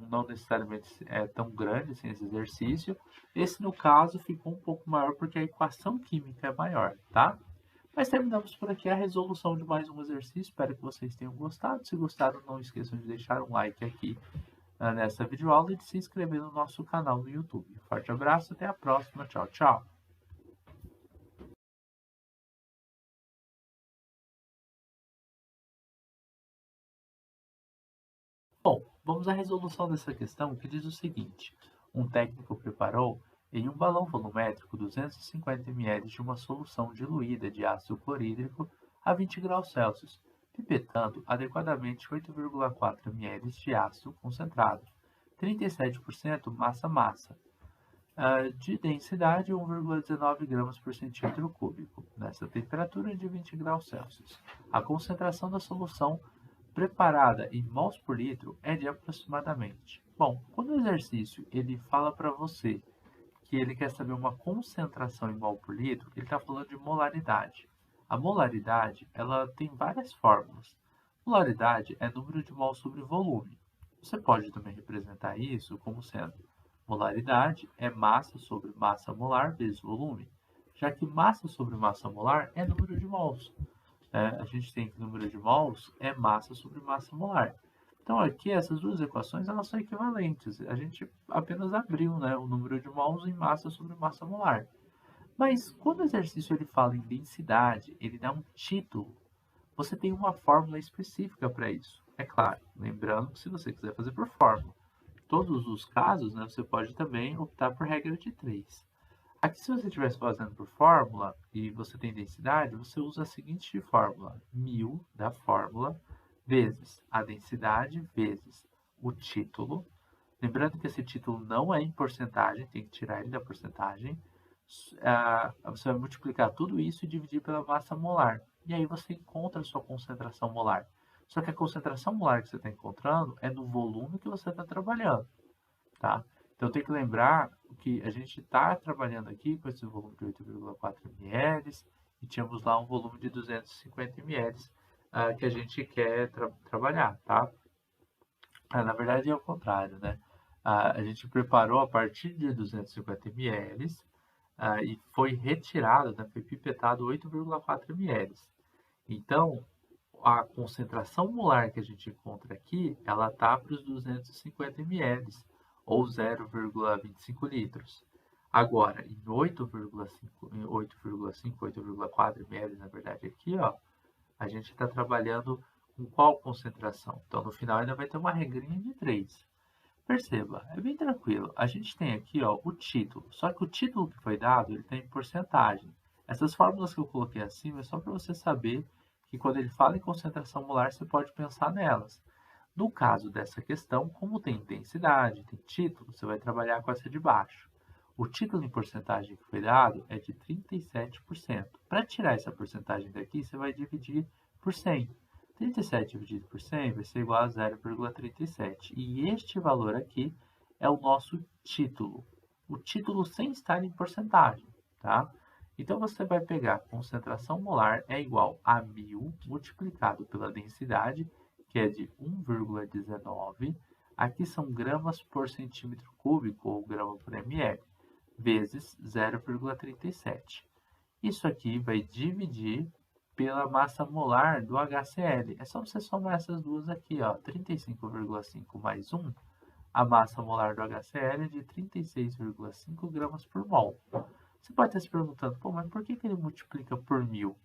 não necessariamente é tão grande assim, esse exercício. Esse, no caso, ficou um pouco maior porque a equação química é maior, tá? Mas terminamos por aqui a resolução de mais um exercício. Espero que vocês tenham gostado. Se gostaram, não esqueçam de deixar um like aqui nessa videoaula e de se inscrever no nosso canal no YouTube. Forte abraço, até a próxima. Tchau, tchau. Bom, vamos à resolução dessa questão que diz o seguinte. Um técnico preparou em um balão volumétrico 250 ml de uma solução diluída de ácido clorídrico a 20 graus Celsius, pipetando adequadamente 8,4 ml de ácido concentrado, 37% massa-massa, de densidade 1,19 gramas por centímetro cúbico, nessa temperatura de 20 graus Celsius. A concentração da solução preparada em mols por litro é de aproximadamente. Bom, quando o exercício ele fala para você que ele quer saber uma concentração em mol por litro, ele está falando de molaridade. A molaridade ela tem várias fórmulas. Molaridade é número de mol sobre volume. Você pode também representar isso como sendo molaridade é massa sobre massa molar vezes volume, já que massa sobre massa molar é número de mols. A gente tem que o número de mols é massa sobre massa molar. Então, aqui, essas duas equações elas são equivalentes. A gente apenas abriu, né, o número de mols em massa sobre massa molar. Mas, quando o exercício ele fala em densidade, ele dá um título, você tem uma fórmula específica para isso. É claro, lembrando que se você quiser fazer por fórmula, em todos os casos, né, você pode também optar por regra de 3. Aqui, se você estivesse fazendo por fórmula e você tem densidade, você usa a seguinte fórmula: μ da fórmula vezes a densidade vezes o título. Lembrando que esse título não é em porcentagem, tem que tirar ele da porcentagem. Você vai multiplicar tudo isso e dividir pela massa molar. E aí você encontra a sua concentração molar. Só que a concentração molar que você está encontrando é no volume que você está trabalhando, tá? Então tem que lembrar que a gente está trabalhando aqui com esse volume de 8,4 ml e tínhamos lá um volume de 250 ml que a gente quer trabalhar, tá? Na verdade é o contrário, né? A gente preparou a partir de 250 ml e foi retirado, né, foi pipetado 8,4 ml. Então, a concentração molar que a gente encontra aqui, ela está para os 250 ml, ou 0,25 litros. Agora, em 8,4 ml, na verdade, aqui, ó, a gente está trabalhando com qual concentração? Então, no final, ainda vai ter uma regrinha de 3. Perceba, é bem tranquilo. A gente tem aqui, ó, o título. Só que o título que foi dado, ele tem porcentagem. Essas fórmulas que eu coloquei acima é só para você saber que quando ele fala em concentração molar, você pode pensar nelas. No caso dessa questão, como tem densidade, tem título, você vai trabalhar com essa de baixo. O título em porcentagem que foi dado é de 37%. Para tirar essa porcentagem daqui, você vai dividir por 100. 37 dividido por 100 vai ser igual a 0,37. E este valor aqui é o nosso título. O título sem estar em porcentagem, tá? Então, você vai pegar a concentração molar é igual a 1.000 multiplicado pela densidade, que é de 1,19. Aqui são gramas por centímetro cúbico, ou grama por ml, vezes 0,37. Isso aqui vai dividir pela massa molar do HCl. É só você somar essas duas aqui, ó, 35,5 mais 1, a massa molar do HCl é de 36,5 gramas por mol. Você pode estar se perguntando, pô, mas por que ele multiplica por 1.000?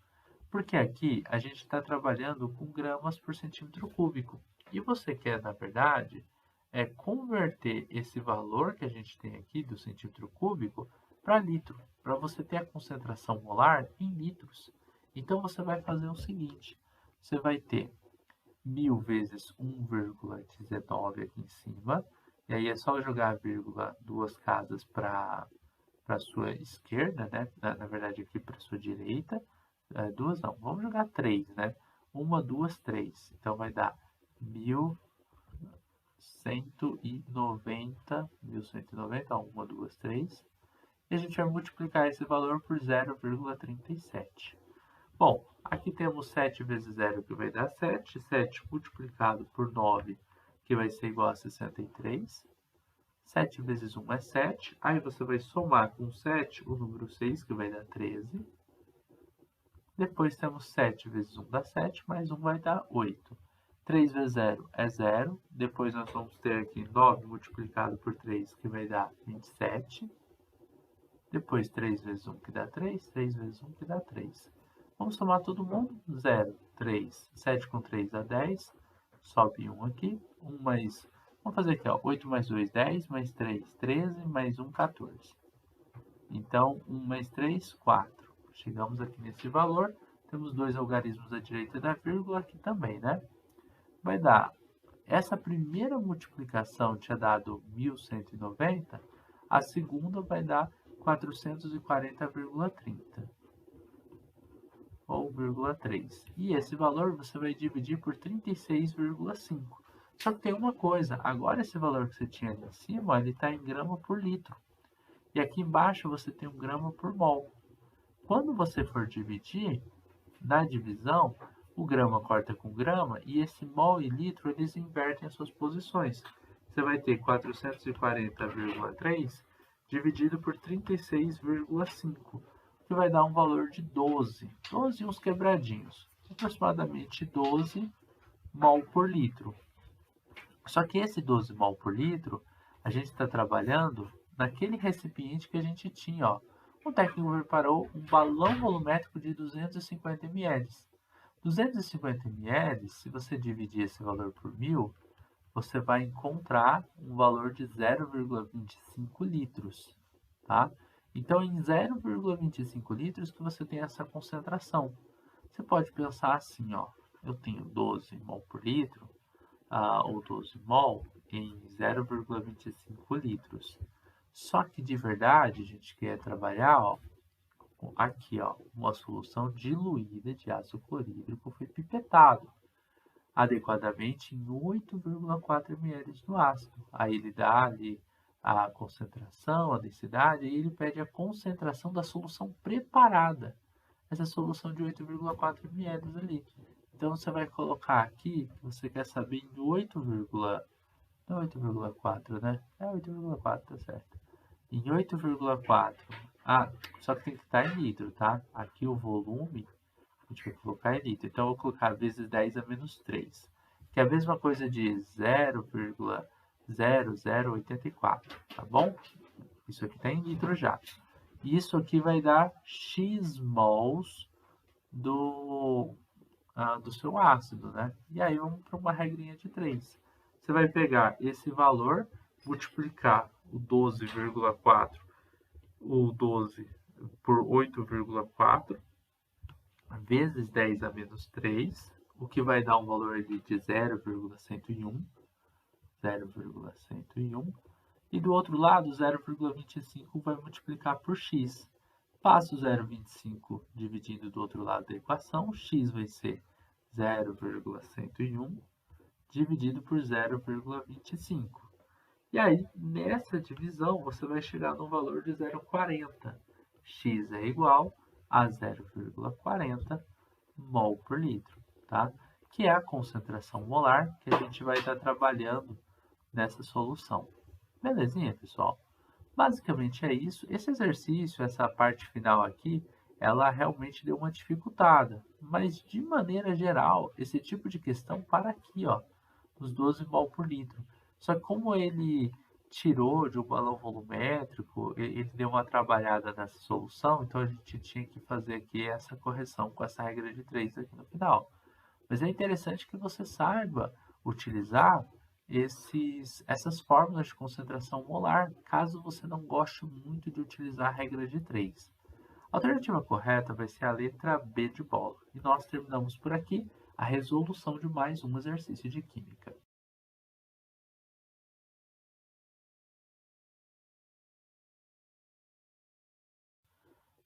Porque aqui a gente está trabalhando com gramas por centímetro cúbico. E você quer, na verdade, converter esse valor que a gente tem aqui do centímetro cúbico para litro, para você ter a concentração molar em litros. Então você vai fazer o seguinte, você vai ter 1.000 vezes 1,19 aqui em cima, e aí é só jogar a vírgula duas casas para a sua esquerda, né? Na verdade aqui para a sua direita, duas não, vamos jogar três, né? Uma, duas, três, então vai dar 1.190, 1.190, uma, duas, três, e a gente vai multiplicar esse valor por 0,37. Bom, aqui temos 7 vezes 0, que vai dar 7. 7 multiplicado por 9, que vai ser igual a 63. 7 vezes 1 é 7. Aí você vai somar com 7 o número 6, que vai dar 13. Depois temos 7 vezes 1 dá 7, mais 1 vai dar 8. 3 vezes 0 é 0. Depois nós vamos ter aqui 9 multiplicado por 3, que vai dar 27. Depois 3 vezes 1, que dá 3. 3 vezes 1, que dá 3. Vamos somar todo mundo. 0, 3. 7 com 3 dá 10. Sobe 1 aqui. 1 mais... Vamos fazer aqui, ó. 8 mais 2, 10. Mais 3, 13. Mais 1, 14. Então, 1 mais 3, 4. Chegamos aqui nesse valor. Temos dois algarismos à direita da vírgula aqui também, né? Vai dar... Essa primeira multiplicação tinha dado 1.190. A segunda vai dar 440,30. Ou 0,3. E esse valor você vai dividir por 36,5. Só que tem uma coisa, agora esse valor que você tinha ali em cima, ele está em grama por litro. E aqui embaixo você tem um grama por mol. Quando você for dividir, na divisão, o grama corta com grama e esse mol e litro, eles invertem as suas posições. Você vai ter 440,3 dividido por 36,5. Que vai dar um valor de 12. 12 e uns quebradinhos. Aproximadamente 12 mol por litro. Só que esse 12 mol por litro, a gente está trabalhando naquele recipiente que a gente tinha, ó. O técnico preparou um balão volumétrico de 250 ml. 250 ml, se você dividir esse valor por 1.000, você vai encontrar um valor de 0,25 litros, tá? Então, em 0,25 litros que você tem essa concentração. Você pode pensar assim, ó, eu tenho 12 mol por litro, ou 12 mol em 0,25 litros. Só que de verdade, a gente quer trabalhar, ó, aqui, ó, uma solução diluída de ácido clorídrico foi pipetado. adequadamente em 8,4 ml do ácido. Aí ele dá ali a concentração, a densidade, e ele pede a concentração da solução preparada, essa solução de 8,4 ml ali. Então você vai colocar aqui, você quer saber em 8, não é 8,4, né? É 8,4, tá certo. Em 8,4, só que tem que estar em litro, tá? Aqui o volume, a gente vai colocar em litro. Então eu vou colocar vezes 10 a menos 3, que é a mesma coisa de 0,0084, tá bom? Isso aqui está em litro já. Isso aqui vai dar X mols do seu ácido, né? E aí vamos para uma regrinha de 3. Você vai pegar esse valor, multiplicar o 12,4, o 12 por 8,4, vezes 10 a menos 3, o que vai dar um valor de 0,101, 0,101. E do outro lado, 0,25 vai multiplicar por x. Passa o 0,25 dividindo do outro lado da equação, x vai ser 0,101 dividido por 0,25. E aí, nessa divisão, você vai chegar no valor de 0,40. X é igual a 0,40 mol por litro, tá? Que é a concentração molar que a gente vai estar trabalhando nessa solução. Belezinha, pessoal? Basicamente é isso. Esse exercício, essa parte final aqui, ela realmente deu uma dificultada. Mas, de maneira geral, esse tipo de questão para aqui, ó, os 12 mol por litro. Só que como ele tirou de um balão volumétrico, ele deu uma trabalhada nessa solução, então a gente tinha que fazer aqui essa correção com essa regra de 3 aqui no final. Mas é interessante que você saiba utilizar essas fórmulas de concentração molar, caso você não goste muito de utilizar a regra de 3. A alternativa correta vai ser a letra B de bola. E nós terminamos por aqui a resolução de mais um exercício de química.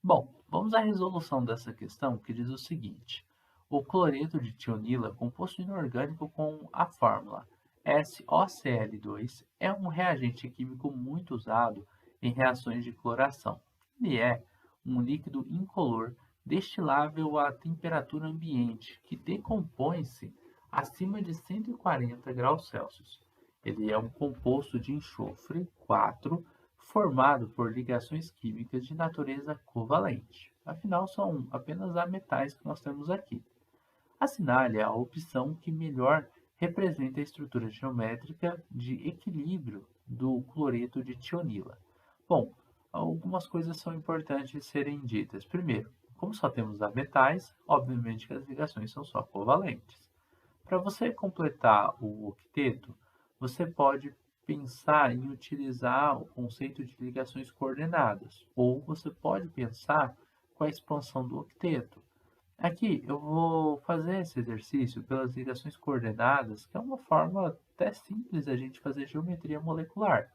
Bom, vamos à resolução dessa questão que diz o seguinte: o cloreto de tionila, composto inorgânico com a fórmula SOCl2, é um reagente químico muito usado em reações de cloração. Ele é um líquido incolor destilável à temperatura ambiente que decompõe-se acima de 140 graus Celsius. Ele é um composto de enxofre 4 formado por ligações químicas de natureza covalente. Afinal, são apenas ametais que nós temos aqui. Assinale a opção que melhor representa a estrutura geométrica de equilíbrio do cloreto de tionila. Bom, algumas coisas são importantes serem ditas. Primeiro, como só temos ametais, obviamente que as ligações são só covalentes. Para você completar o octeto, você pode pensar em utilizar o conceito de ligações coordenadas, ou você pode pensar com a expansão do octeto. Aqui eu vou fazer esse exercício pelas ligações coordenadas, que é uma forma até simples a gente fazer geometria molecular.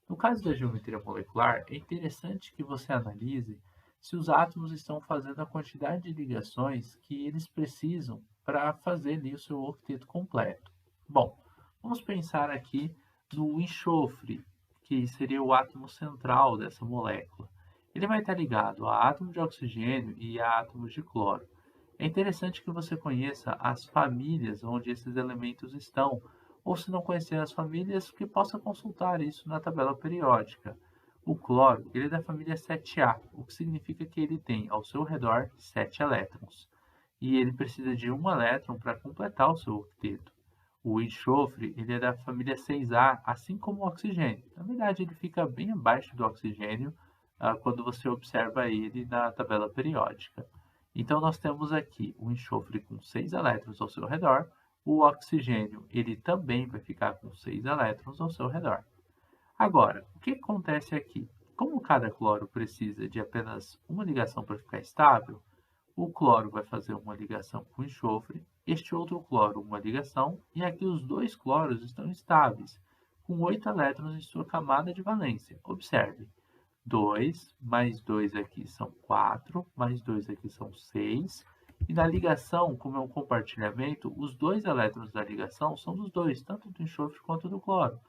No caso da geometria molecular, é interessante que você analise se os átomos estão fazendo a quantidade de ligações que eles precisam para fazer ali o seu octeto completo. Bom, vamos pensar aqui no enxofre, que seria o átomo central dessa molécula. Ele vai estar ligado a átomos de oxigênio e a átomos de cloro. É interessante que você conheça as famílias onde esses elementos estão, ou se não conhecer as famílias, que possa consultar isso na tabela periódica. O cloro, ele é da família 7A, o que significa que ele tem ao seu redor 7 elétrons. E ele precisa de um elétron para completar o seu octeto. O enxofre, ele é da família 6A, assim como o oxigênio. Na verdade, ele fica bem abaixo do oxigênio quando você observa ele na tabela periódica. Então, nós temos aqui o enxofre com 6 elétrons ao seu redor. O oxigênio, ele também vai ficar com 6 elétrons ao seu redor. Agora, o que acontece aqui? Como cada cloro precisa de apenas uma ligação para ficar estável, o cloro vai fazer uma ligação com o enxofre, este outro cloro uma ligação, e aqui os dois cloros estão estáveis, com 8 elétrons em sua camada de valência. Observe, 2 mais 2 aqui são 4, mais 2 aqui são 6, E na ligação, como é um compartilhamento, os dois elétrons da ligação são dos dois, tanto do enxofre quanto do cloro.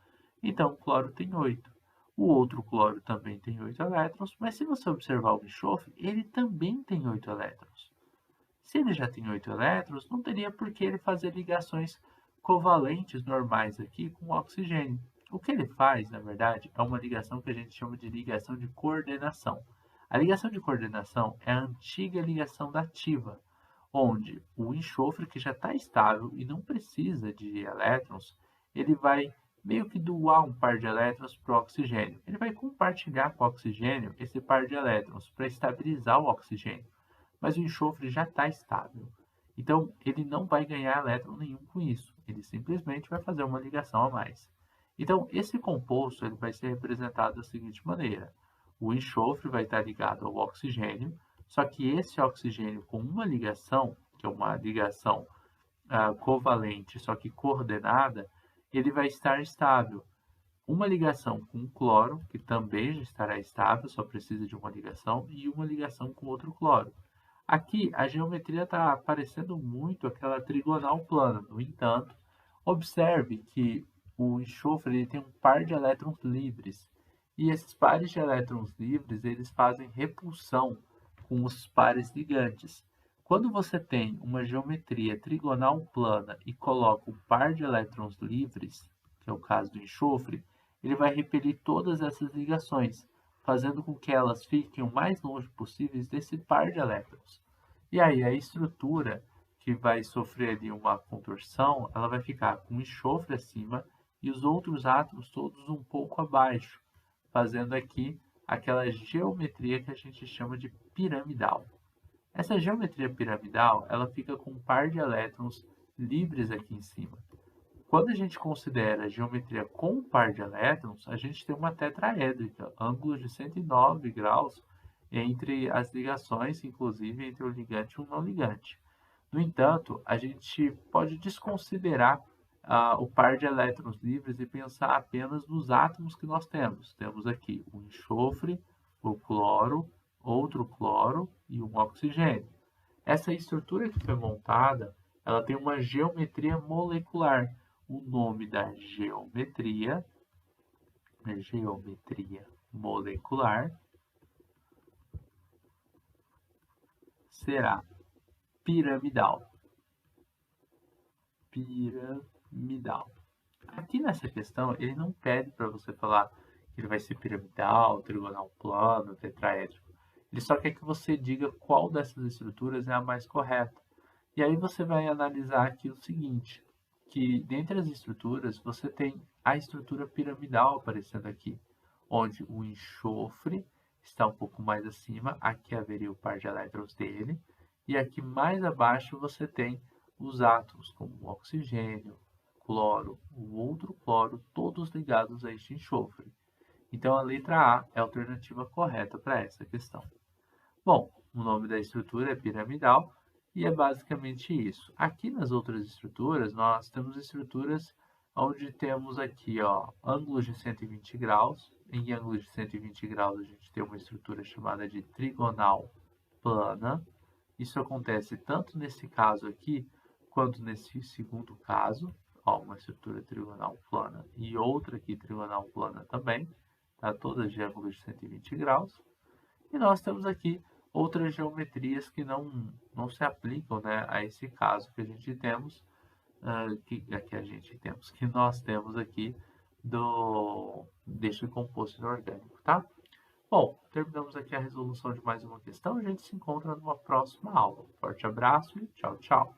Então, o cloro tem 8. O outro cloro também tem 8 elétrons, mas se você observar o enxofre, ele também tem 8 elétrons. Se ele já tem 8 elétrons, não teria por que ele fazer ligações covalentes normais aqui com o oxigênio. O que ele faz, na verdade, é uma ligação que a gente chama de ligação de coordenação. A ligação de coordenação é a antiga ligação dativa, onde o enxofre, que já está estável e não precisa de elétrons, ele vai meio que doar um par de elétrons para o oxigênio. Ele vai compartilhar com o oxigênio esse par de elétrons para estabilizar o oxigênio, mas o enxofre já está estável. Então, ele não vai ganhar elétron nenhum com isso, ele simplesmente vai fazer uma ligação a mais. Então, esse composto ele vai ser representado da seguinte maneira: o enxofre vai estar ligado ao oxigênio, só que esse oxigênio com uma ligação, que é uma ligação covalente, só que coordenada, ele vai estar estável. Uma ligação com o cloro, que também já estará estável, só precisa de uma ligação, e uma ligação com outro cloro. Aqui, a geometria está parecendo muito aquela trigonal plana. No entanto, observe que o enxofre ele tem um par de elétrons livres. E esses pares de elétrons livres, eles fazem repulsão com os pares ligantes. Quando você tem uma geometria trigonal plana e coloca um par de elétrons livres, que é o caso do enxofre, ele vai repelir todas essas ligações, fazendo com que elas fiquem o mais longe possíveis desse par de elétrons. E aí a estrutura que vai sofrer ali uma contorção, ela vai ficar com o enxofre acima e os outros átomos todos um pouco abaixo, fazendo aqui aquela geometria que a gente chama de piramidal. Essa geometria piramidal, ela fica com um par de elétrons livres aqui em cima. Quando a gente considera a geometria com um par de elétrons, a gente tem uma tetraédrica, ângulos de 109 graus entre as ligações, inclusive entre o ligante e o não ligante. No entanto, a gente pode desconsiderar o par de elétrons livres e pensar apenas nos átomos que nós temos. Temos aqui o enxofre, o cloro, outro cloro e um oxigênio. Essa estrutura que foi montada, ela tem uma geometria molecular. O nome da geometria é geometria molecular, será piramidal. Piramidal. Aqui nessa questão, ele não pede para você falar que ele vai ser piramidal, trigonal plano, tetraédrico. Ele só quer que você diga qual dessas estruturas é a mais correta. E aí você vai analisar aqui o seguinte, que dentre as estruturas, você tem a estrutura piramidal aparecendo aqui, onde o enxofre está um pouco mais acima, aqui haveria o par de elétrons dele, e aqui mais abaixo você tem os átomos, como o oxigênio, cloro, o outro cloro, todos ligados a este enxofre. Então a letra A é a alternativa correta para essa questão. Bom, o nome da estrutura é piramidal e é basicamente isso. Aqui nas outras estruturas, nós temos estruturas onde temos aqui, ó, ângulos de 120 graus. Em ângulos de 120 graus, a gente tem uma estrutura chamada de trigonal plana. Isso acontece tanto nesse caso aqui, quanto nesse segundo caso. Ó, uma estrutura trigonal plana e outra aqui trigonal plana também, tá? Todas de ângulos de 120 graus. E nós temos aqui outras geometrias que não se aplicam, né, a esse caso que a gente temos, que nós temos aqui deste composto inorgânico, tá? Bom, terminamos aqui a resolução de mais uma questão. A gente se encontra numa próxima aula. Forte abraço e tchau, tchau.